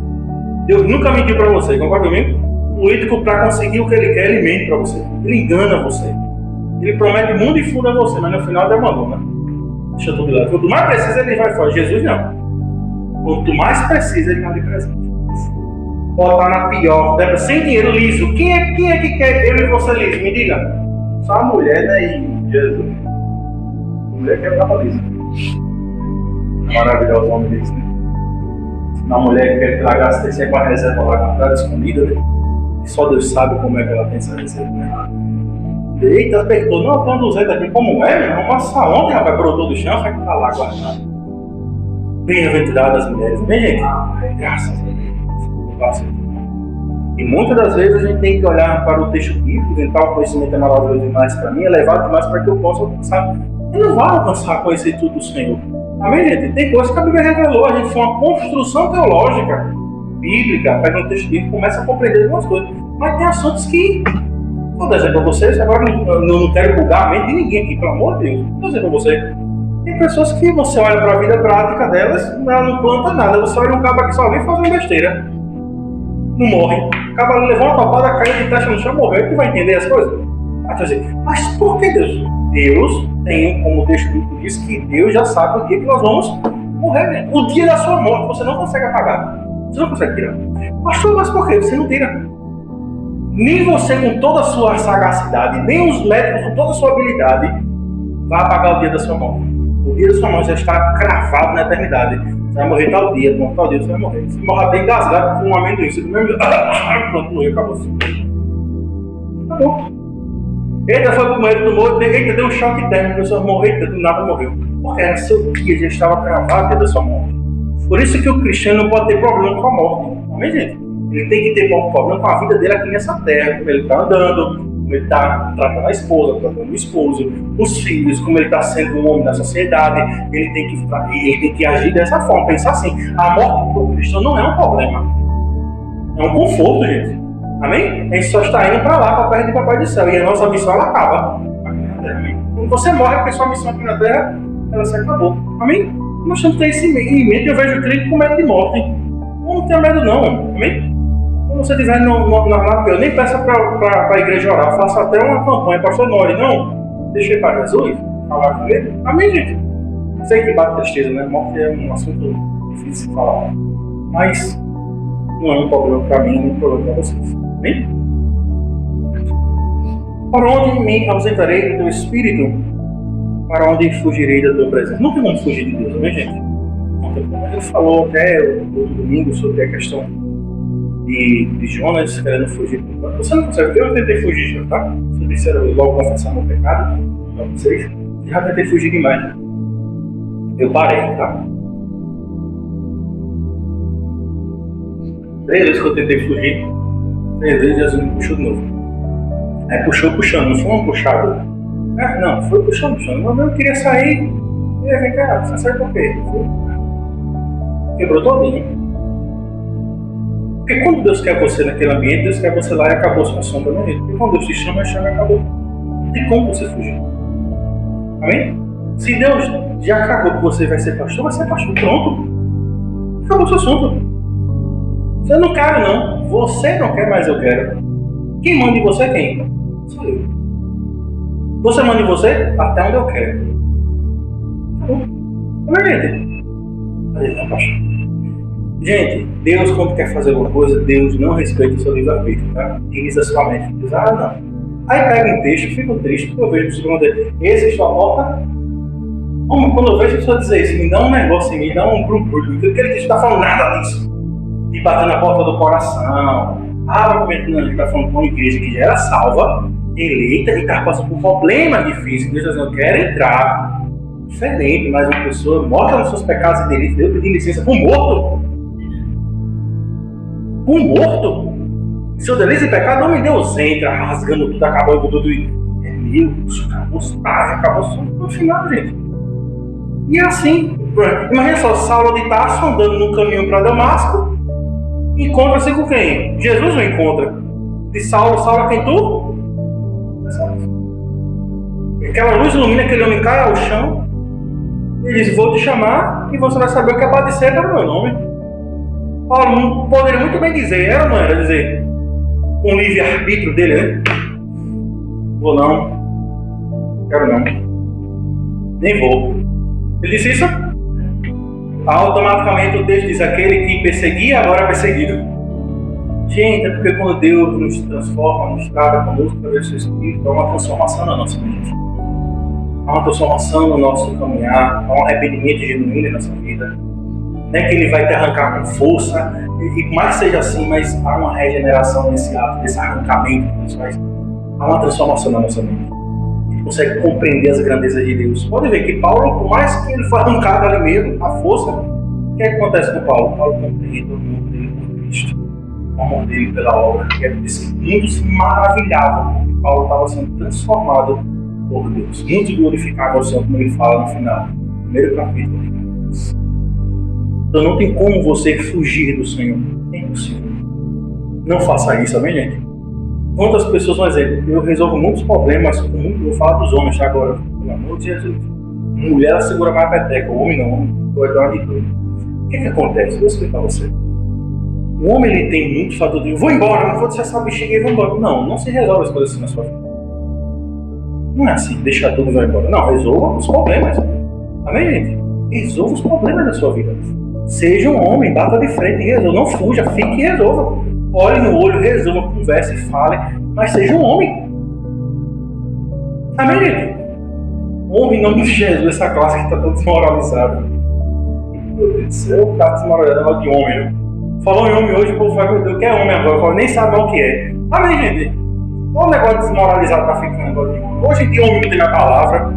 Deus nunca mentiu para você, concorda comigo? O político, para conseguir o que ele quer, ele mente para você. Ele engana você. Ele promete mundo e fundo a você, mas no final ele abandona. Deixa tudo lá. Quanto mais precisa, ele vai fora. Jesus não. Quanto mais precisa, ele está ali presente. Botar na pior, sem dinheiro, liso. Quem é que quer eu e você liso? Me diga. Só a mulher, né? E Jesus. A mulher quer ficar liso. Maravilhoso o homem disso, né? A mulher que quer tragar tem sempre uma reserva lá guardada, escondida, né? E só Deus sabe como é que ela tem essa reserva, né? Eita, apertou. Não, tem um 200 aqui. Como é, meu irmão? Passa ontem, rapaz, brotou do chão, vai ficar lá guardado. Bem-aventuradas as mulheres. Bem, gente? Graças a Deus. E muitas das vezes a gente tem que olhar para o texto bíblico, tentar o conhecimento é maravilhoso demais para mim, é elevado demais para que eu possa alcançar. Eu não vai alcançar conhecer tudo do Senhor. Amém, gente? Tem coisas que a Bíblia revelou. A gente foi uma construção teológica, bíblica, pega um texto bíblico e começa a compreender algumas coisas. Mas tem assuntos que, vou dar exemplo para vocês, agora eu não quero julgar a mente de ninguém aqui, pelo amor de Deus. Vou dizer para você. Tem pessoas que você olha para a vida prática delas, ela não planta nada. Você olha um cabo que só vem fazendo besteira. Não morre. Acaba levou uma topada, caiu de taxa no chão, morreu. Tu vai entender as coisas? Aí tu vai dizer, mas por que Deus? Deus tem, como o texto bíblico diz, que Deus já sabe o dia que nós vamos morrer, né? O dia da sua morte você não consegue apagar. Você não consegue tirar. Pastor, mas por quê? Você não tira. Nem você com toda a sua sagacidade, nem os médicos com toda a sua habilidade vai apagar o dia da sua morte. O dia da sua morte já está cravado na eternidade. Você vai morrer tal dia, tal dia você vai morrer. Você morre até engasgado com um amendoim. Você mesmo... Pronto, morreu, acabou assim. Acabou. Eita, foi pro banheiro, tomou, eita, deu um choque térmico, a pessoa morreu, eita, do nada morreu. Porque era seu dia, já estava cravado o dia da sua morte. Por isso que o cristiano não pode ter problema com a morte. Amém, gente? Ele tem que ter problema com a vida dele aqui nessa terra, como ele está andando, como ele está tratando a esposa, tratando o esposo, os filhos, como ele está sendo um homem da sociedade. Ele tem que agir dessa forma, pensar assim, a morte para o cristão não é um problema, é um conforto, gente. Amém? A gente só está indo para lá, para perto do Papai do Céu, e a nossa missão ela acaba aqui na terra. Amém? Quando você morre, porque a sua missão aqui na terra ela se acabou. Amém? Nós temos que ter isso em mente. Eu vejo o crente com medo de morte. Eu não tenho medo não. Amém? Quando você estiver na eu nem peça para a igreja orar, eu faço até uma campanha, pastor Nori, não, deixei para Jesus falar com ele. Amém, gente? Sei que bate tristeza, né? Morte é um assunto difícil de falar, mas não é um problema para mim, nem um problema para vocês. Amém? Para onde me ausentarei do teu espírito? Para onde fugirei da tua presença? Não tem como fugir de Deus, amém, gente? Não tem como. Ele falou até outro domingo sobre a questão de Jonas querendo fugir. Você não consegue. Eu tentei fugir já, tá? Se eu disser logo confessar meu pecado para vocês, já tentei fugir demais. Eu parei, tá? 3 vezes que eu tentei fugir, 3 vezes Jesus me puxou de novo. Aí puxou, puxando, não foi uma puxada. Não, foi puxando. Mas eu queria sair. E aí, vem cá, você sai por quê? Quebrou todinho. Porque quando Deus quer você naquele ambiente, Deus quer você lá e acabou a sua sombra no jeito. Porque quando Deus te chama e acabou. Não tem como você fugir. Amém? Se Deus já acabou que você vai ser pastor, vai ser pastor. Pronto. Acabou o seu assunto. Você não quer, não. Você não quer, mas eu quero. Quem manda em você é quem? Sou eu. Você manda em você até onde eu quero. Amém, gente? Gente, Deus, quando quer fazer alguma coisa, Deus não respeita o seu livre-arbítrio, tá? Diz a sua mente, diz, não. Aí pega um texto, fico triste, porque eu vejo o segundo dele, esse é sua porta. Quando eu vejo a pessoa dizer isso, me dá um negócio em mim, dá um grupo, porque ele não está falando nada disso. De bater na porta do coração. Não, ele está falando com uma igreja que já era salva, eleita, e está passando por problemas difíceis, Deus não quer entrar. Diferente, mas uma pessoa morta nos seus pecados e delitos, Deus pedindo licença para um morto. Um morto? Seu delícia e pecado, não me Deus entra, rasgando tudo, acabando tudo. É meu, acabou no final, gente. E é assim. Imagina só, Saulo de Tarso andando no caminho para Damasco, encontra-se com quem? Jesus o encontra. De Saulo é quem tu? Aquela luz ilumina, aquele homem cai ao chão. Ele diz, vou te chamar e você vai saber o que é padecer pelo meu nome. Paulo poderia muito bem dizer, era ou não era? Dizer, com o livre-arbítrio dele, né? Vou não. Quero não. Nem vou. Ele disse isso. Automaticamente o texto diz, aquele que perseguia, agora é perseguido. Gente, é porque quando Deus nos transforma, nos trata conosco através do seu Espírito, há uma transformação na nossa mente. Há uma transformação no nosso caminhar, há um arrependimento genuíno em nossa vida. Não é que Ele vai te arrancar com força, e mais seja assim, mas há uma regeneração nesse ato, desse arrancamento que Deus faz. Há uma transformação na nossa mente. Ele consegue compreender as grandezas de Deus. Pode ver que Paulo, por mais que ele foi arrancado ali mesmo, a força, o que acontece com Paulo? Paulo compreende o amor dele por Cristo, o amor dele pela obra. E é por isso que muitos se maravilhavam, porque Paulo estava sendo transformado por Deus. Muitos glorificavam o Senhor, como ele fala no final, no primeiro capítulo de Gálatas. Então não tem como você fugir do Senhor. É impossível. Não faça isso, amém, gente? Quantas pessoas, por exemplo, eu resolvo muitos problemas, vou falar dos homens tá, agora, pelo amor de Jesus. Mulher ela segura mais a peteca, o homem não, o homem vai dar uma de tudo. O que acontece? Vou explicar a você. O homem ele tem muito fator de vou embora, não vou deixar essa bexiga e vou embora. Não se resolve as coisas assim na sua vida. Não é assim, deixar tudo e vai embora. Não, resolva os problemas. Amém, gente? Resolva os problemas da sua vida. Seja um homem, bata de frente e resolva. Não fuja, fique e resolva. Olhe no olho, resolva, converse e fale, mas seja um homem. Amém, gente? Homem, em nome de Jesus, essa classe que está toda desmoralizada. Meu Deus do céu, está desmoralizado de homem. Né? Falou em homem hoje, o povo fala, meu Deus, o que é homem agora? Eu falo, nem sabe o que é. Amém, gente? Olha o negócio desmoralizado está ficando agora de homem. Hoje em dia, homem não tem a palavra.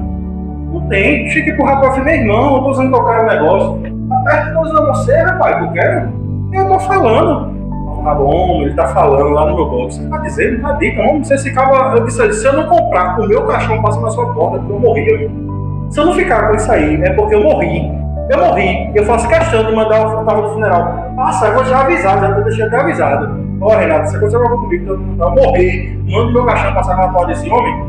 Não tem. Chega e empurrar para meu irmão, eu estou usando tocar o negócio. Aperta, estou usando você, rapaz, que eu quero. Eu estou falando. Tá bom, ele tá falando lá no meu box. Você tá dizendo, tá dito, não. Você ficava. Eu disse, se eu não comprar, o meu cachorro passa na sua porta, porque eu morri. Se eu não ficar com isso aí, é porque eu morri. Eu morri. Eu faço questão de mandar o carro do funeral. Passa, eu vou já avisar, já deixei até avisado. Ó, Renato, essa coisa vai comigo, eu morri. Manda o meu cachorro passar na porta desse homem.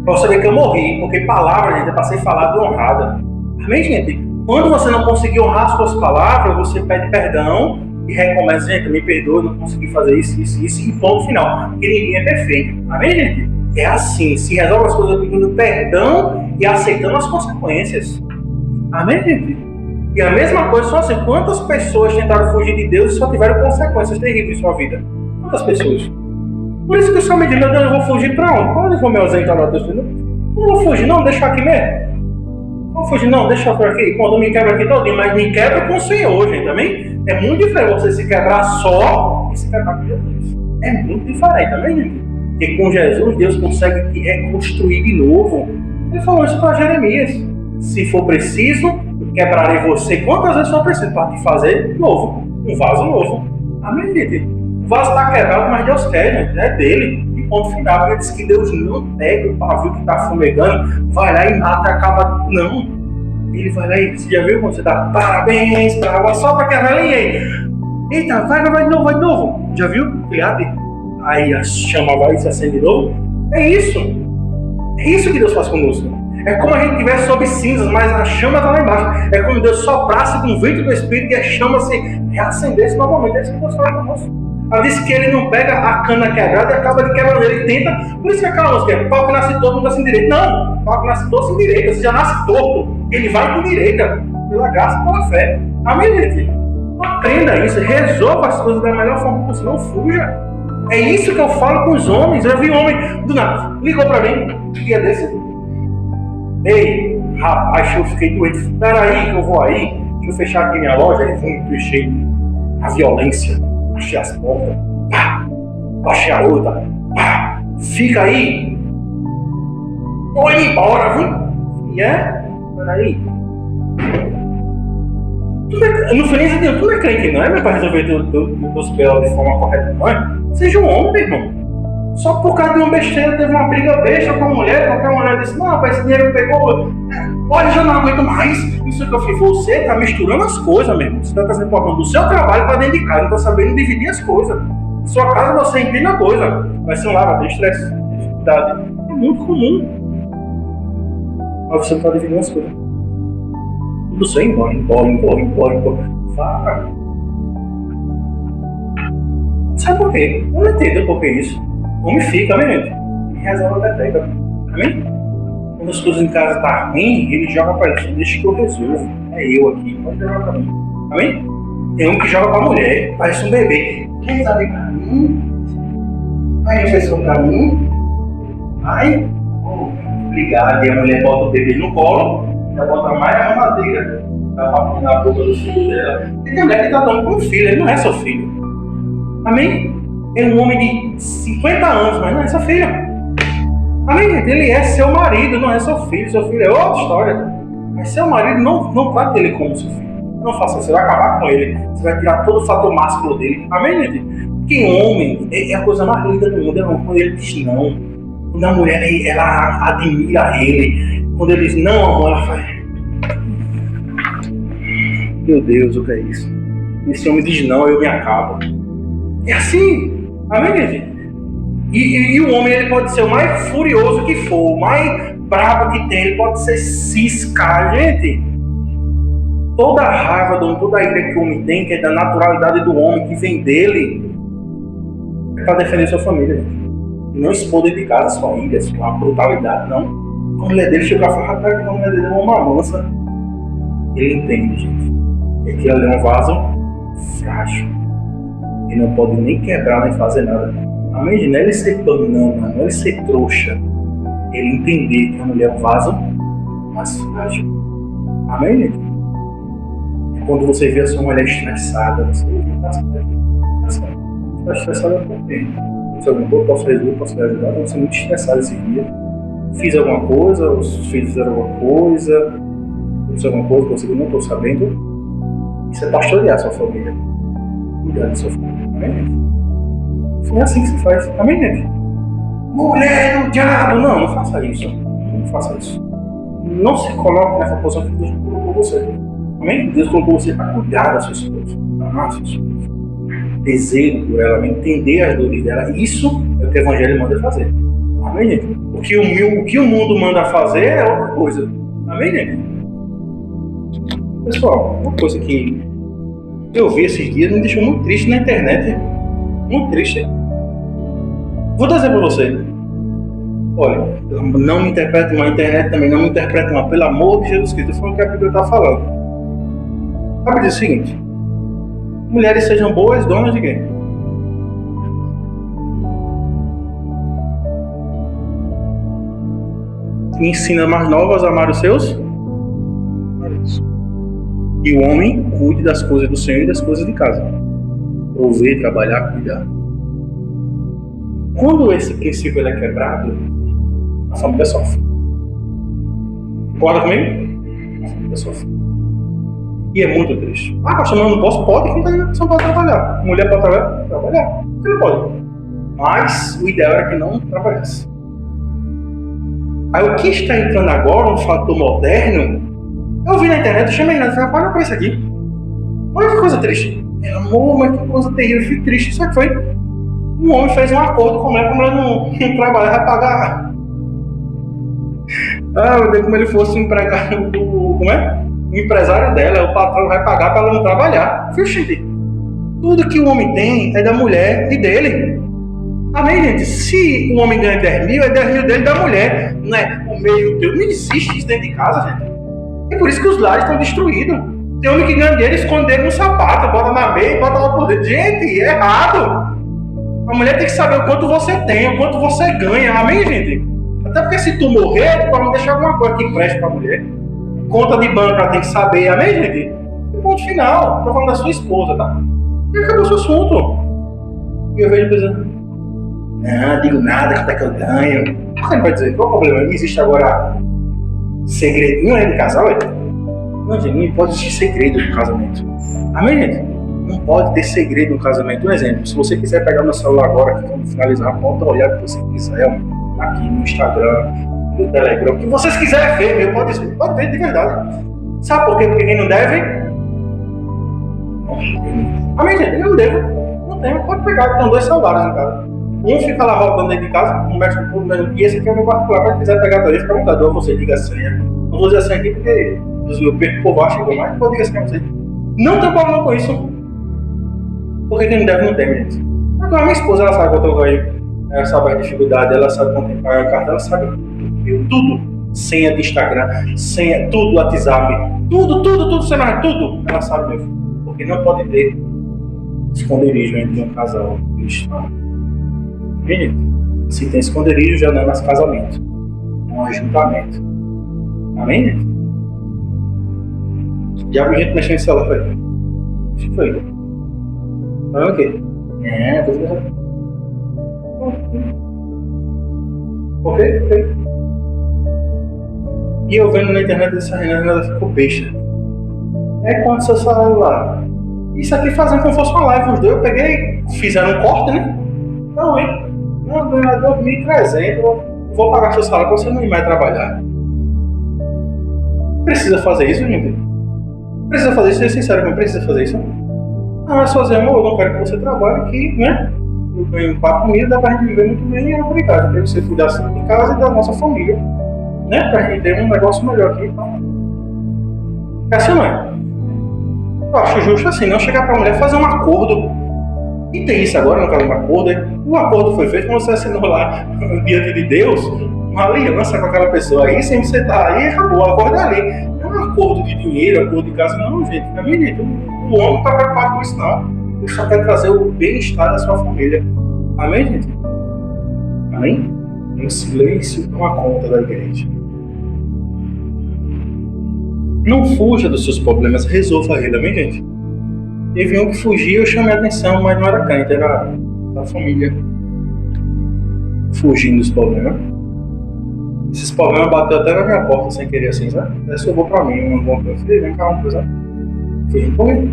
Pra você ver que eu morri, porque palavra, gente, é pra ser falada e honrada. Amém, gente? Quando você não conseguir honrar as suas palavras, você pede perdão. E recomeça, gente, me perdoe, não consegui fazer isso, e ponto final. Porque ninguém é perfeito. Amém, gente? É assim, se resolve as coisas pedindo perdão e aceitando as consequências. Amém, gente? E a mesma coisa só assim, quantas pessoas tentaram fugir de Deus e só tiveram consequências terríveis em sua vida? Quantas pessoas? Por isso que o Senhor me diz, meu Deus, eu vou fugir pra onde? Pra onde eu vou me ausentar lá? Não vou fugir, não, deixa aqui mesmo. Não fugir, não, deixa eu por aqui. Quando me quebra aqui todinho, mas me quebra com o Senhor, gente, amém? É muito diferente você se quebrar só e se quebrar com Jesus. É muito diferente, também, gente? Porque com Jesus, Deus consegue te reconstruir de novo. Ele falou isso para Jeremias. Se for preciso, eu quebrarei você quantas vezes for preciso para te fazer novo. Um vaso novo. Amém, gente? O vaso está quebrado, mas Deus quer, gente. É dele. E ponto final. Ele diz que Deus não pega o pavio que está fumegando, vai lá e mata e acaba. Não. Ele vai lá e você já viu quando você dá parabéns para ela só para quebrar ali? Eita, vai de novo. Já viu? Ele abre, aí a chama vai e se acende de novo. É isso que Deus faz conosco. É como a gente estivesse sob cinzas, mas a chama está lá embaixo. É como Deus soprasse com o vento do Espírito e a chama se reacendesse novamente. É isso que Deus faz conosco. Ela disse que ele não pega a cana quebrada e acaba de quebrar ele tenta. Por isso que aquela música é pau que nasce torto, não nasce em direita. Não, pau que nasce torto, sem direita. Você já nasce torto, ele vai com direita, pela graça e pela fé. Amém, gente? Aprenda isso, resolva as coisas da melhor forma possível, não fuja. É isso que eu falo com os homens. Eu vi um homem do nada, ligou pra mim, um dia desse. Ei, rapaz, eu fiquei doente. Peraí que eu vou aí, deixa eu fechar aqui minha loja. Ele foi fechei a violência. Achei as portas, pá, achei a outra, pá, fica aí, tô indo embora, viu? E peraí. No feliz de Deus, tu não é crente não é, meu pai, resolver os pelos de forma correta, não é? Seja um homem, meu irmão. Só por causa de uma besteira, teve uma briga besta com a mulher, qualquer mulher disse, não, rapaz, esse dinheiro pegou, olha, já não aguento mais. Isso que eu fiz, você está misturando as coisas, meu irmão. Você está trazendo o problema do seu trabalho para dentro de casa, não está sabendo dividir as coisas. Na sua casa você entende a coisa, vai ser um lava, tem estresse, dificuldade. É muito comum. Mas você não está dividindo as coisas. Tudo só embora. Vai. Sabe por quê? Eu não entendo por que isso. O homem fica, amém, gente? E resolve a peteca. Amém? Quando as coisas em casa tá ruim, ele joga pra ele. Deixa que eu resolvo. É eu aqui, pode jogar pra mim. Amém? Tem um que joga pra mulher, parece um bebê. Resolve pra mim. Aí resolve pra mim. Aí, obrigado. E a mulher bota o bebê no colo, já bota mais a mamadeira. Dá papinha na boca do filho dela. E tem mulher que tá dando com o filho, ele não é seu filho. Amém? É um homem de 50 anos, mas não é seu filho. Amém, gente? Ele é seu marido, não é seu filho. Seu filho é outra história. Mas seu marido não trata ele como seu filho. Não faça isso, você vai acabar com ele. Você vai tirar todo o fator másculo dele. Amém, gente? Porque homem é a coisa mais linda do mundo. É quando ele diz não. Quando a mulher ela admira ele. Quando ele diz não, amor, ela faz. Meu Deus, o que é isso? Esse homem diz não, eu me acabo. É assim. Amém, gente? E o homem ele pode ser o mais furioso que for, o mais bravo que tem, ele pode ser ciscar, gente. Toda a raiva do homem, toda a ira que o homem tem, que é da naturalidade do homem, que vem dele, é para defender sua família, gente. E não expor dentro de casa sua ira, sua brutalidade, não. A mulher dele chega e fala, rapaz, a mulher dele é uma mansa. Ele entende, gente. É que ela é um vaso frágil. Ele não pode nem quebrar, nem fazer nada. Amém, gente? Não é ele ser banana, não é ele ser trouxa. Ele entender que a mulher é um vaso mais frágil. Amém, gente? Quando você vê a sua mulher estressada, você está estressada por quê? Se alguma coisa, posso resolver, posso lhe ajudar, você é muito estressado esse dia. Fiz alguma coisa, os filhos fizeram alguma coisa, fiz alguma coisa que você não estou sabendo. Isso é pastorear a sua família. Cuidar da sua família. Amém, gente? Foi assim que se faz. Amém, gente? Mulher do diabo! Não faça isso. Não faça isso. Não se coloque nessa posição que Deus colocou você. Amém? Deus colocou você para cuidar da sua esposa, amar a sua esposa, desejo por ela, entender as dores dela. Isso é o que o Evangelho manda fazer. Amém, gente? O que o mundo manda fazer é outra coisa. Amém, gente? Pessoal, uma coisa que eu vi esses dias me deixou muito triste na internet. Muito triste. Vou dar exemplo para você. Olha, não me interprete uma internet também, não me interprete uma, pelo amor de Jesus Cristo. Eu falo o que a Bíblia está falando. A Bíblia diz o seguinte: mulheres sejam boas donas de quem? Ensina mais novas a amar os seus maridos. E o homem cuide das coisas do Senhor e das coisas de casa. Prover, trabalhar, cuidar. Quando esse princípio é quebrado, a família sofre. Concorda comigo? A família sofre. E é muito triste. Ah, pastor, não posso? Pode, quem não pode trabalhar. Mulher pode trabalhar? Trabalhar. Por que não pode? Mas o ideal era que não trabalhasse. Aí o que está entrando agora, um fator moderno, eu vi na internet, eu chamei na internet, olha pra isso aqui. Olha que coisa triste. Amor, mas que coisa terrível, eu fico triste. Isso aqui foi. Um homem fez um acordo com a mulher, para a mulher não trabalhar, vai pagar. Ah, eu dei como ele fosse empregado do. Como é? O empresário dela, o patrão vai pagar para ela não trabalhar. Gente, tudo que o homem tem é da mulher e dele. Amém, gente? Se o homem ganha 10 mil, é 10 mil dele da mulher. Não é o meio teu. Não existe isso dentro de casa, gente. É por isso que os lares estão destruídos. Tem homem que ganha dinheiro, esconde ele no sapato, bota na meia e bota lá por dentro. Gente, é errado. A mulher tem que saber o quanto você tem, o quanto você ganha. Amém, gente? Até porque se tu morrer, tu pode deixar alguma coisa que preste pra mulher. Conta de banco, ela tem que saber. Amém, gente? E ponto final. Tô falando da sua esposa, tá? E acabou o seu assunto. E eu vejo pensando, não digo nada, quanto é que eu ganho. Você vai dizer, qual o problema? Existe agora segredinho aí de casal, é? Não, gente, não pode existir segredo no casamento. Amém, gente? Não pode ter segredo no casamento. Um exemplo, se você quiser pegar meu celular agora, que vamos finalizar, pode olhar o que você quiser, aqui no Instagram, no Telegram, o que vocês quiserem ver, pode ver de verdade. Sabe por quê? Porque quem não deve? Amém, gente? Ele não deve. Não tem, pode pegar, tem 2 celulares em casa. Um fica lá rodando dentro de casa, um mexe com tudo, e esse aqui é o meu particular. Mas se quiser pegar dois, fica à vontade. Ou você liga a senha, Não vou dizer assim aqui porque eu perco o povo acha que eu mais vou dizer assim pra vocês. Não tem problema com isso. Porque quem não deve não tem, gente. Agora minha esposa, ela sabe que eu tô aí. Ela sabe a dificuldade, ela sabe quanto tem que pagar a carta, ela sabe tudo. Senha de Instagram, senha, tudo, WhatsApp, tudo, celular, tudo. Ela sabe mesmo. Porque não pode ter esconderijo entre um casal cristão. Gente, se tem esconderijo, já não é mais casamento. É um ajuntamento. Amém, gente? Já vi gente mexendo em celular, foi? Acho que foi. Falando o quê? Ok. E eu vendo na internet dessa Renata, ela ficou besta. É quanto seu salário lá? Isso aqui fazendo como se fosse uma live, os dois. Eu peguei, fizeram um corte, né? Não, hein? Não, ganhar 2.300, vou pagar seu salário pra você não ir mais trabalhar. Precisa fazer isso, gente? Precisa fazer isso, ser sincero, não precisa fazer isso. Não, é só dizer, amor, eu não quero que você trabalhe aqui, né? Eu ganho 4.000, dá pra gente viver muito bem e é obrigado. Pra você cuidar de casa e da nossa família. Né? Pra gente ter um negócio melhor aqui. É assim, não é? Eu acho justo assim, não chegar pra mulher fazer um acordo. E tem isso agora, não quero um acordo. O acordo foi feito quando você assinou lá diante de Deus, uma aliança com aquela pessoa aí, sem você estar aí, acabou, o acordo é ali. Não é um acordo de dinheiro, acordo de casa, não, gente. Na minha gente, o homem não está preocupado com isso, não. Ele só quer trazer o bem-estar da sua família. Amém, gente? Amém? Um silêncio toma conta da igreja. Não fuja dos seus problemas, resolva ele, amém, gente? Teve um que fugia, eu chamei a atenção, mas não era crente, era da família. Fugindo dos problemas. Esses problemas bateu até na minha porta sem querer, assim, sabe? Aí sobrou pra mim, um bom eu falei, vem cá, vamos coisa. Fugindo por ele.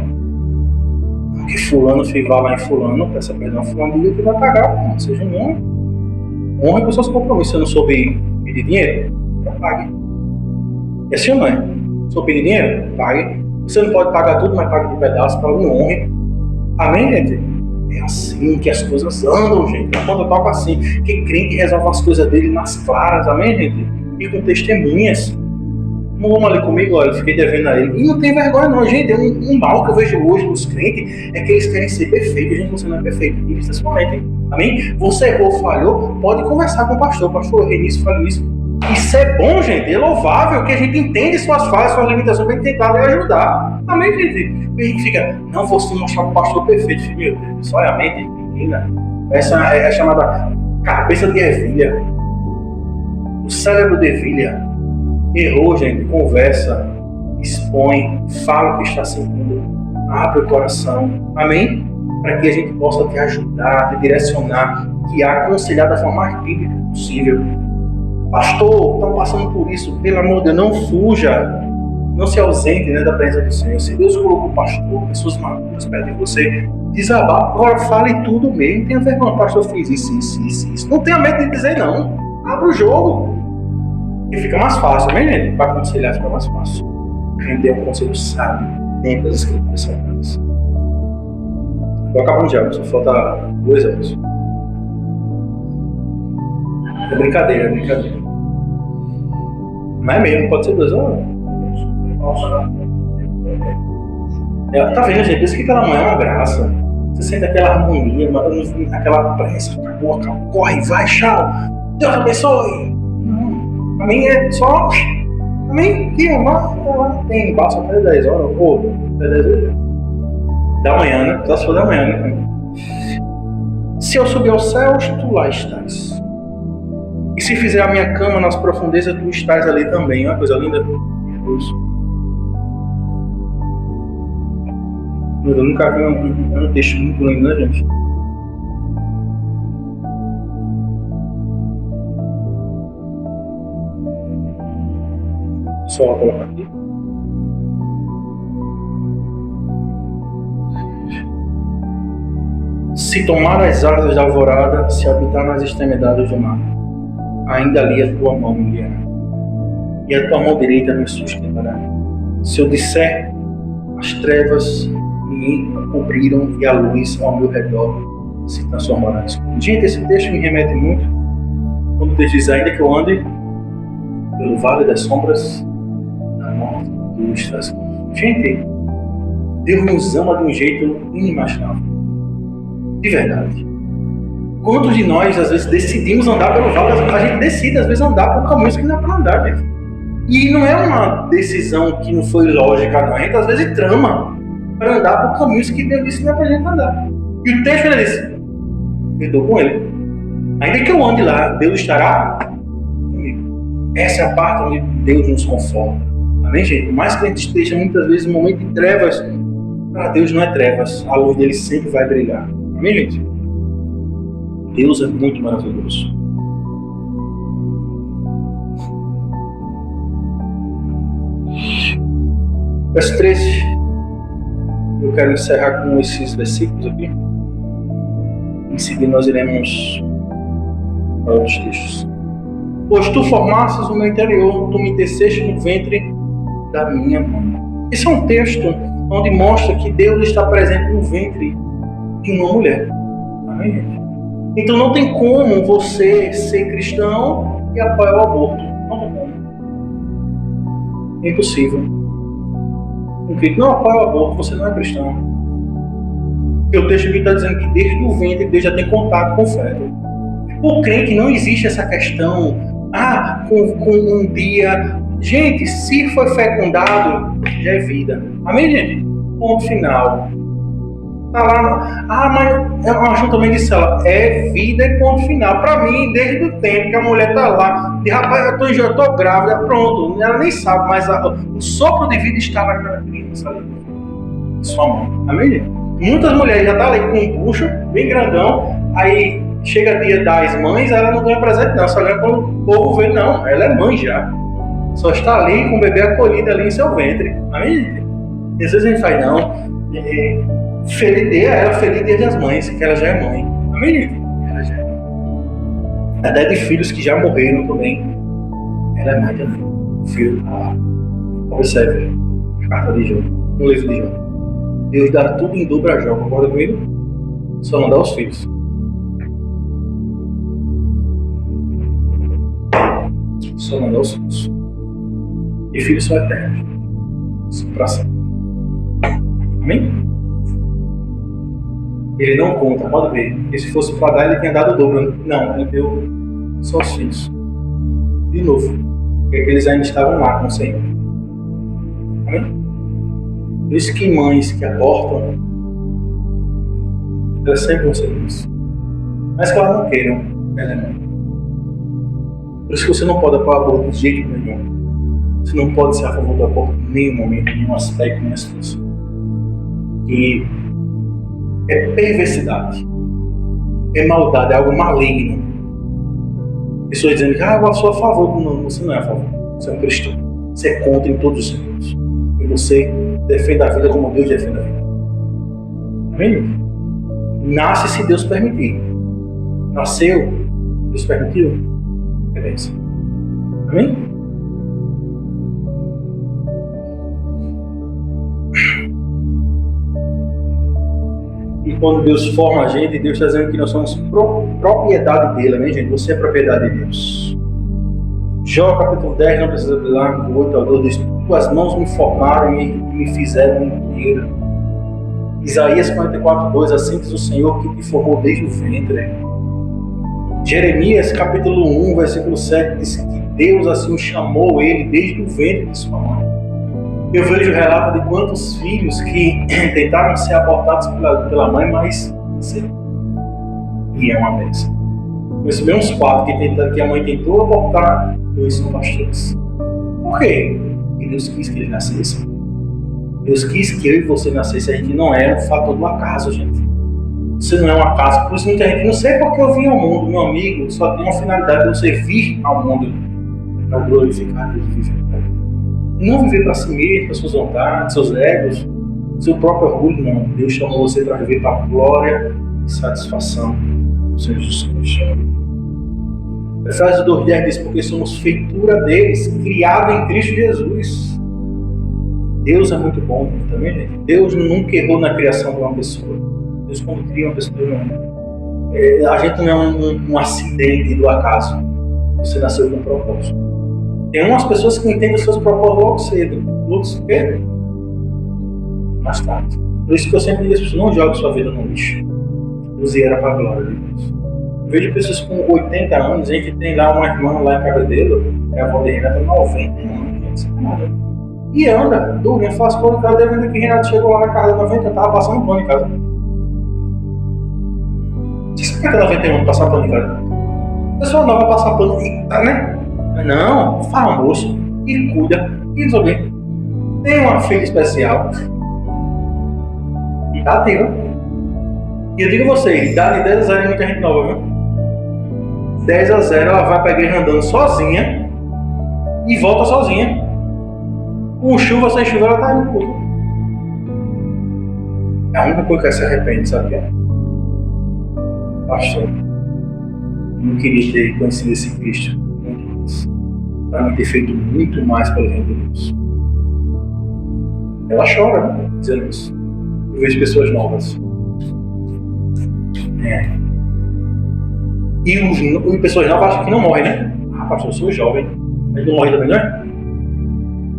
Que fulano vai lá em fulano, peça perdão, fulano diga que vai pagar, não seja um. Honra com seus compromissos. Se eu não soube pedir dinheiro, já pague. É assim ou não é? Se eu pedir dinheiro, pague. Você não pode pagar tudo, mas pague de pedaço para não honre. Amém, gente? É assim que as coisas andam, gente. A conta toca assim. Que crente resolve as coisas dele nas claras, amém, gente? E com testemunhas. Não vamos ali comigo, olha, eu fiquei devendo a ele. E não tem vergonha não, gente. Um mal que eu vejo hoje nos crentes é que eles querem ser perfeitos. Gente, você não é perfeito. E isso é amém? Você errou, falhou, pode conversar com o pastor. Pastor, errei nisso, falei nisso. Isso é bom, gente, é louvável que a gente entende suas falhas, suas limitações, para tentar lhe ajudar. Amém, gente? E a gente fica, não vou se mostrar para o pastor perfeito. Meu Deus, só é a mente pequena. Essa é a chamada cabeça de ervilha. O cérebro de ervilha. Errou, gente, conversa, expõe, fala o que está sentindo, abre o coração. Amém? Para que a gente possa te ajudar, te direcionar, te aconselhar da forma mais bíblica possível. Pastor, estão passando por isso, pelo amor de Deus, não fuja, não se ausente, né, da presença do Senhor. Se Deus colocou pastor, pessoas maduras perto de você, desabar, agora fale tudo mesmo, não tenha vergonha, pastor, eu fiz isso. Não tenha medo de dizer não, abre o jogo, e fica mais fácil, né, gente? Para aconselhar fica mais fácil. Render um conselho sábio dentro das escrituras sagradas. Estou acabando já, só falta 2 anos. É brincadeira. Mas é mesmo, pode ser 2 anos. Tá vendo, gente? Por isso que aquela manhã é uma graça. Você sente aquela harmonia, aquela pressa, acabou, corre, vai, tchau. Deus abençoe. Pra mim é só. Pra mim, que lá tem passa até 10 horas, ou até 10 horas. Da manhã, né? Só se for da manhã, né? Se eu subir aos céus, tu lá estás. E se fizer a minha cama nas profundezas, tu estás ali também. Uma coisa linda. Eu nunca vi um texto muito lindo, né, gente? Só colocar aqui. Se tomar as asas da alvorada, se habitar nas extremidades do mar, ainda ali a tua mão me guiará, e a tua mão direita me sustentará. Se eu disser, as trevas me cobriram e a luz ao meu redor se transformará em escuridão. Gente, esse texto me remete muito quando o texto diz, ainda que eu ande pelo vale das sombras morte justas. Gente, Deus nos ama de um jeito inimaginável. De verdade. Quantos de nós, às vezes, decidimos andar pelo vale? A gente decide, às vezes, andar por caminhos que não é para andar, gente. E não é uma decisão que não foi lógica, não. A gente, às vezes, trama para andar por caminhos que Deus disse que não é para a gente andar. E o texto, ele disse, eu estou com ele. Ainda que eu ande lá, Deus estará comigo. Essa é a parte onde Deus nos conforta. Amém, gente? Por mais que a gente esteja, muitas vezes, em um momento de trevas, para Deus não é trevas. A luz dele sempre vai brilhar. Amém, gente? Deus é muito maravilhoso. Verso 13. Eu quero encerrar com esses versículos aqui. Em seguida nós iremos para outros textos. Pois tu formastes o meu interior, tu me teceste no ventre da minha mãe. Esse é um texto onde mostra que Deus está presente no ventre de uma mulher. Amém, gente? Então não tem como você ser cristão e apoiar o aborto. Não tem como. É impossível. Um crente não apoia o aborto, você não é cristão. Porque o texto aqui está dizendo que desde o ventre Deus já tem contato com o feto. O crente não existe essa questão, com um dia. Gente, se foi fecundado, já é vida. Amém, gente? Ponto final. Tá lá, mas é um assunto também de célula. É vida e ponto final. Para mim, desde o tempo que a mulher tá lá, de rapaz, eu tô grávida, pronto. Ela nem sabe, mas o sopro de vida está naquela criança ali. Sua mão. Amém, gente? Muitas mulheres já estão ali com um bucho bem grandão, aí chega dia das mães, ela não ganha presente não, só ganha quando o povo vê, não, ela é mãe já. Só está ali com o bebê acolhido ali em seu ventre. Amém, gente? Às vezes a gente faz, não, feliz dia das mães, que ela já é mãe. Amém, gente? Ela já é mãe. Até de filhos que já morreram também, ela é mãe também. O filho está lá. Observe, a carta de Jó, no livro de Jó. Deus dá tudo em dobro a Jó, concorda comigo? Só não dá os filhos. Só não dá os filhos. E filhos são eternos. São para sempre. Amém? Ele não conta, pode ver. Porque se fosse para dar, ele tinha dado o dobro. Não, ele deu só os filhos. De novo. Porque eles ainda estavam lá com o Senhor. Amém? Por isso que mães que abortam, elas sempre vão ser isso. Mas que elas não queiram, ela é mãe. Por isso que você não pode apoiar o aborto de jeito nenhum. Você não pode ser a favor do aborto em nenhum momento, em nenhum aspecto, em nenhuma situação. E é perversidade, é maldade, é algo maligno. Pessoas dizendo que eu sou a favor. Não, você não é a favor. Você é um cristão. Você é contra em todos os sentidos. E você defende a vida como Deus defende a vida. Amém? Nasce se Deus permitir. Nasceu, Deus permitiu. Beleza. Amém? E quando Deus forma a gente, Deus está dizendo que nós somos propriedade dele, amém, gente? Você é propriedade de Deus. Jó capítulo 10, não precisa abrir lá, do 8 ao 12, diz: tuas mãos me formaram e me fizeram inteira. Isaías 44, 2, assim diz o Senhor que te formou desde o ventre. Jeremias capítulo 1, versículo 7, diz que Deus assim o chamou ele desde o ventre de sua mãe. Eu vejo o relato de quantos filhos que tentaram ser abortados pela mãe, mas e é uma bênção. Recebi uns 4 que a mãe tentou abortar, 2 são pastores. Por quê? Porque Deus quis que ele nascesse. Deus quis que eu e você nascesse. A gente não é um fator do acaso, gente. Você não é um acaso. Por isso muita gente não sei porque eu vim ao mundo, meu amigo. Só tem uma finalidade de você vir ao mundo para glorificar Deus e viver para Ele. Não viver para si mesmo, para suas vontades, seus egos, seu próprio orgulho, não. Deus chamou você para viver para a glória e satisfação do Senhor Jesus Cristo. Efésios 2:10 diz: porque somos feitura deles, criado em Cristo Jesus. Deus é muito bom também, gente. Deus nunca errou na criação de uma pessoa. Deus, quando cria uma pessoa, a gente não é um acidente do acaso. Você nasceu com um propósito. Tem umas pessoas que entendem os seus propósitos logo cedo, outros o quê? Mais tarde. Por isso que eu sempre digo às pessoas, não jogue sua vida no lixo. Use ela para a glória de Deus. Eu vejo pessoas com 80 anos, a gente tem lá uma irmã lá em Cabedelo, que é a avó de Renato, 90 anos, e anda, dorme, faz coisa, ela deve ver que Renato chegou lá na casa de 90, eu tava passando pano em casa. Você quer ter 91 anos passar pano em casa? A pessoa nova passar pano, eita, né? Não, fala moço, e cuida, e resolver. Tem uma filha especial, e tá ativa. E eu digo a você, idade de 10 a 0 é muita gente nova, viu? 10 a 0 ela vai pegar andando sozinha e volta sozinha. Com chuva, sem chuva, ela tá indo tudo. É a única coisa que ela se arrepende, sabe o que é? Pastor, não queria ter conhecido esse Cristo muito mais. Para mim ter feito muito mais pelo reino de Deus. Ela chora, né? Dizendo isso. Eu vejo pessoas novas. E pessoas novas acham que não morrem, né? Ah, pastor, eu sou jovem. Mas não morre também, não é?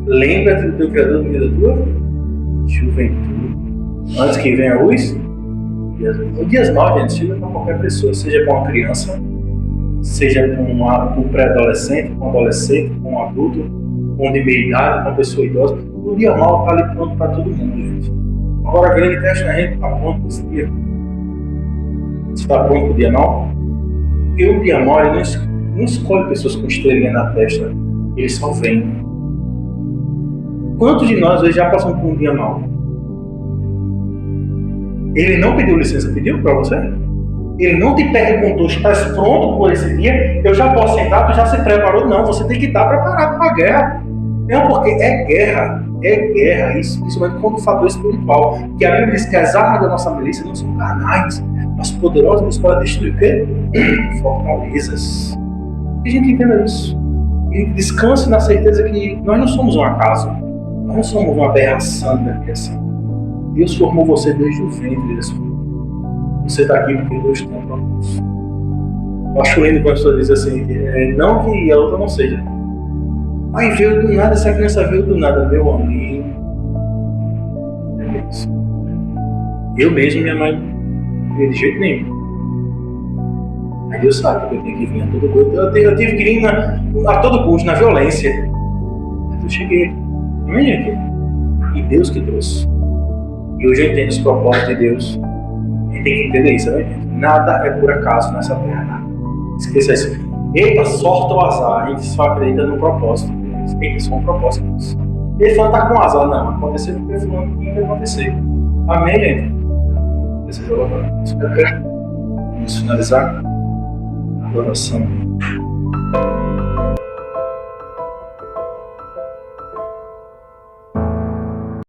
Lembra-te do teu Criador no dia da tua juventude. Antes que venha a luz, o dias maus, gente, chega para qualquer pessoa, seja para uma criança, seja para um pré-adolescente, para um adolescente, para um adulto, para um de meia idade, para uma pessoa idosa. O dia mau está ali pronto para todo mundo, gente. Agora a grande teste na gente está pronto para esse dia. Você está pronto para o dia mau? Porque o dia mau ele não escolhe pessoas com estrelinha na testa, ele só vem. Quantos de nós hoje já passamos por um dia mau? Ele não pediu licença, pediu para você? Ele não te perguntou, estás pronto por esse dia? Eu já posso entrar, tu já se preparou? Não, você tem que estar preparado para a guerra. Não, porque é guerra, isso, principalmente quando o fator espiritual. Que a Bíblia diz que as armas da nossa milícia não são carnais, mas poderosas para destruir o quê? Fortalezas. E a gente entenda isso. E descanse na certeza que nós não somos um acaso. Nós não somos uma aberração da criação. Deus formou você desde o ventre da sua mãe. Você está aqui porque Deus tem um propósito. Eu acho lindo quando a pessoa diz assim, não que a outra não seja. Aí veio do nada, essa criança veio do nada, meu amigo. Eu mesmo, minha mãe, não veio de jeito nenhum. Aí Deus sabe que eu tenho que vir a todo custo. Eu tive que ir a todo custo, na violência. Mas eu cheguei. Imagina, e Deus que trouxe. E hoje eu entendo os propósitos de Deus. A gente tem que entender isso, né, gente? Nada é por acaso nessa terra. Nada. Esqueça isso. Eita, sorte ou azar. A gente só acredita no propósito de Deus. Eita, só um propósito de Deus. Ele falando tá com azar, não. Aconteceu porque fulano tinha que acontecer. Amém, gente? Vamos finalizar a adoração.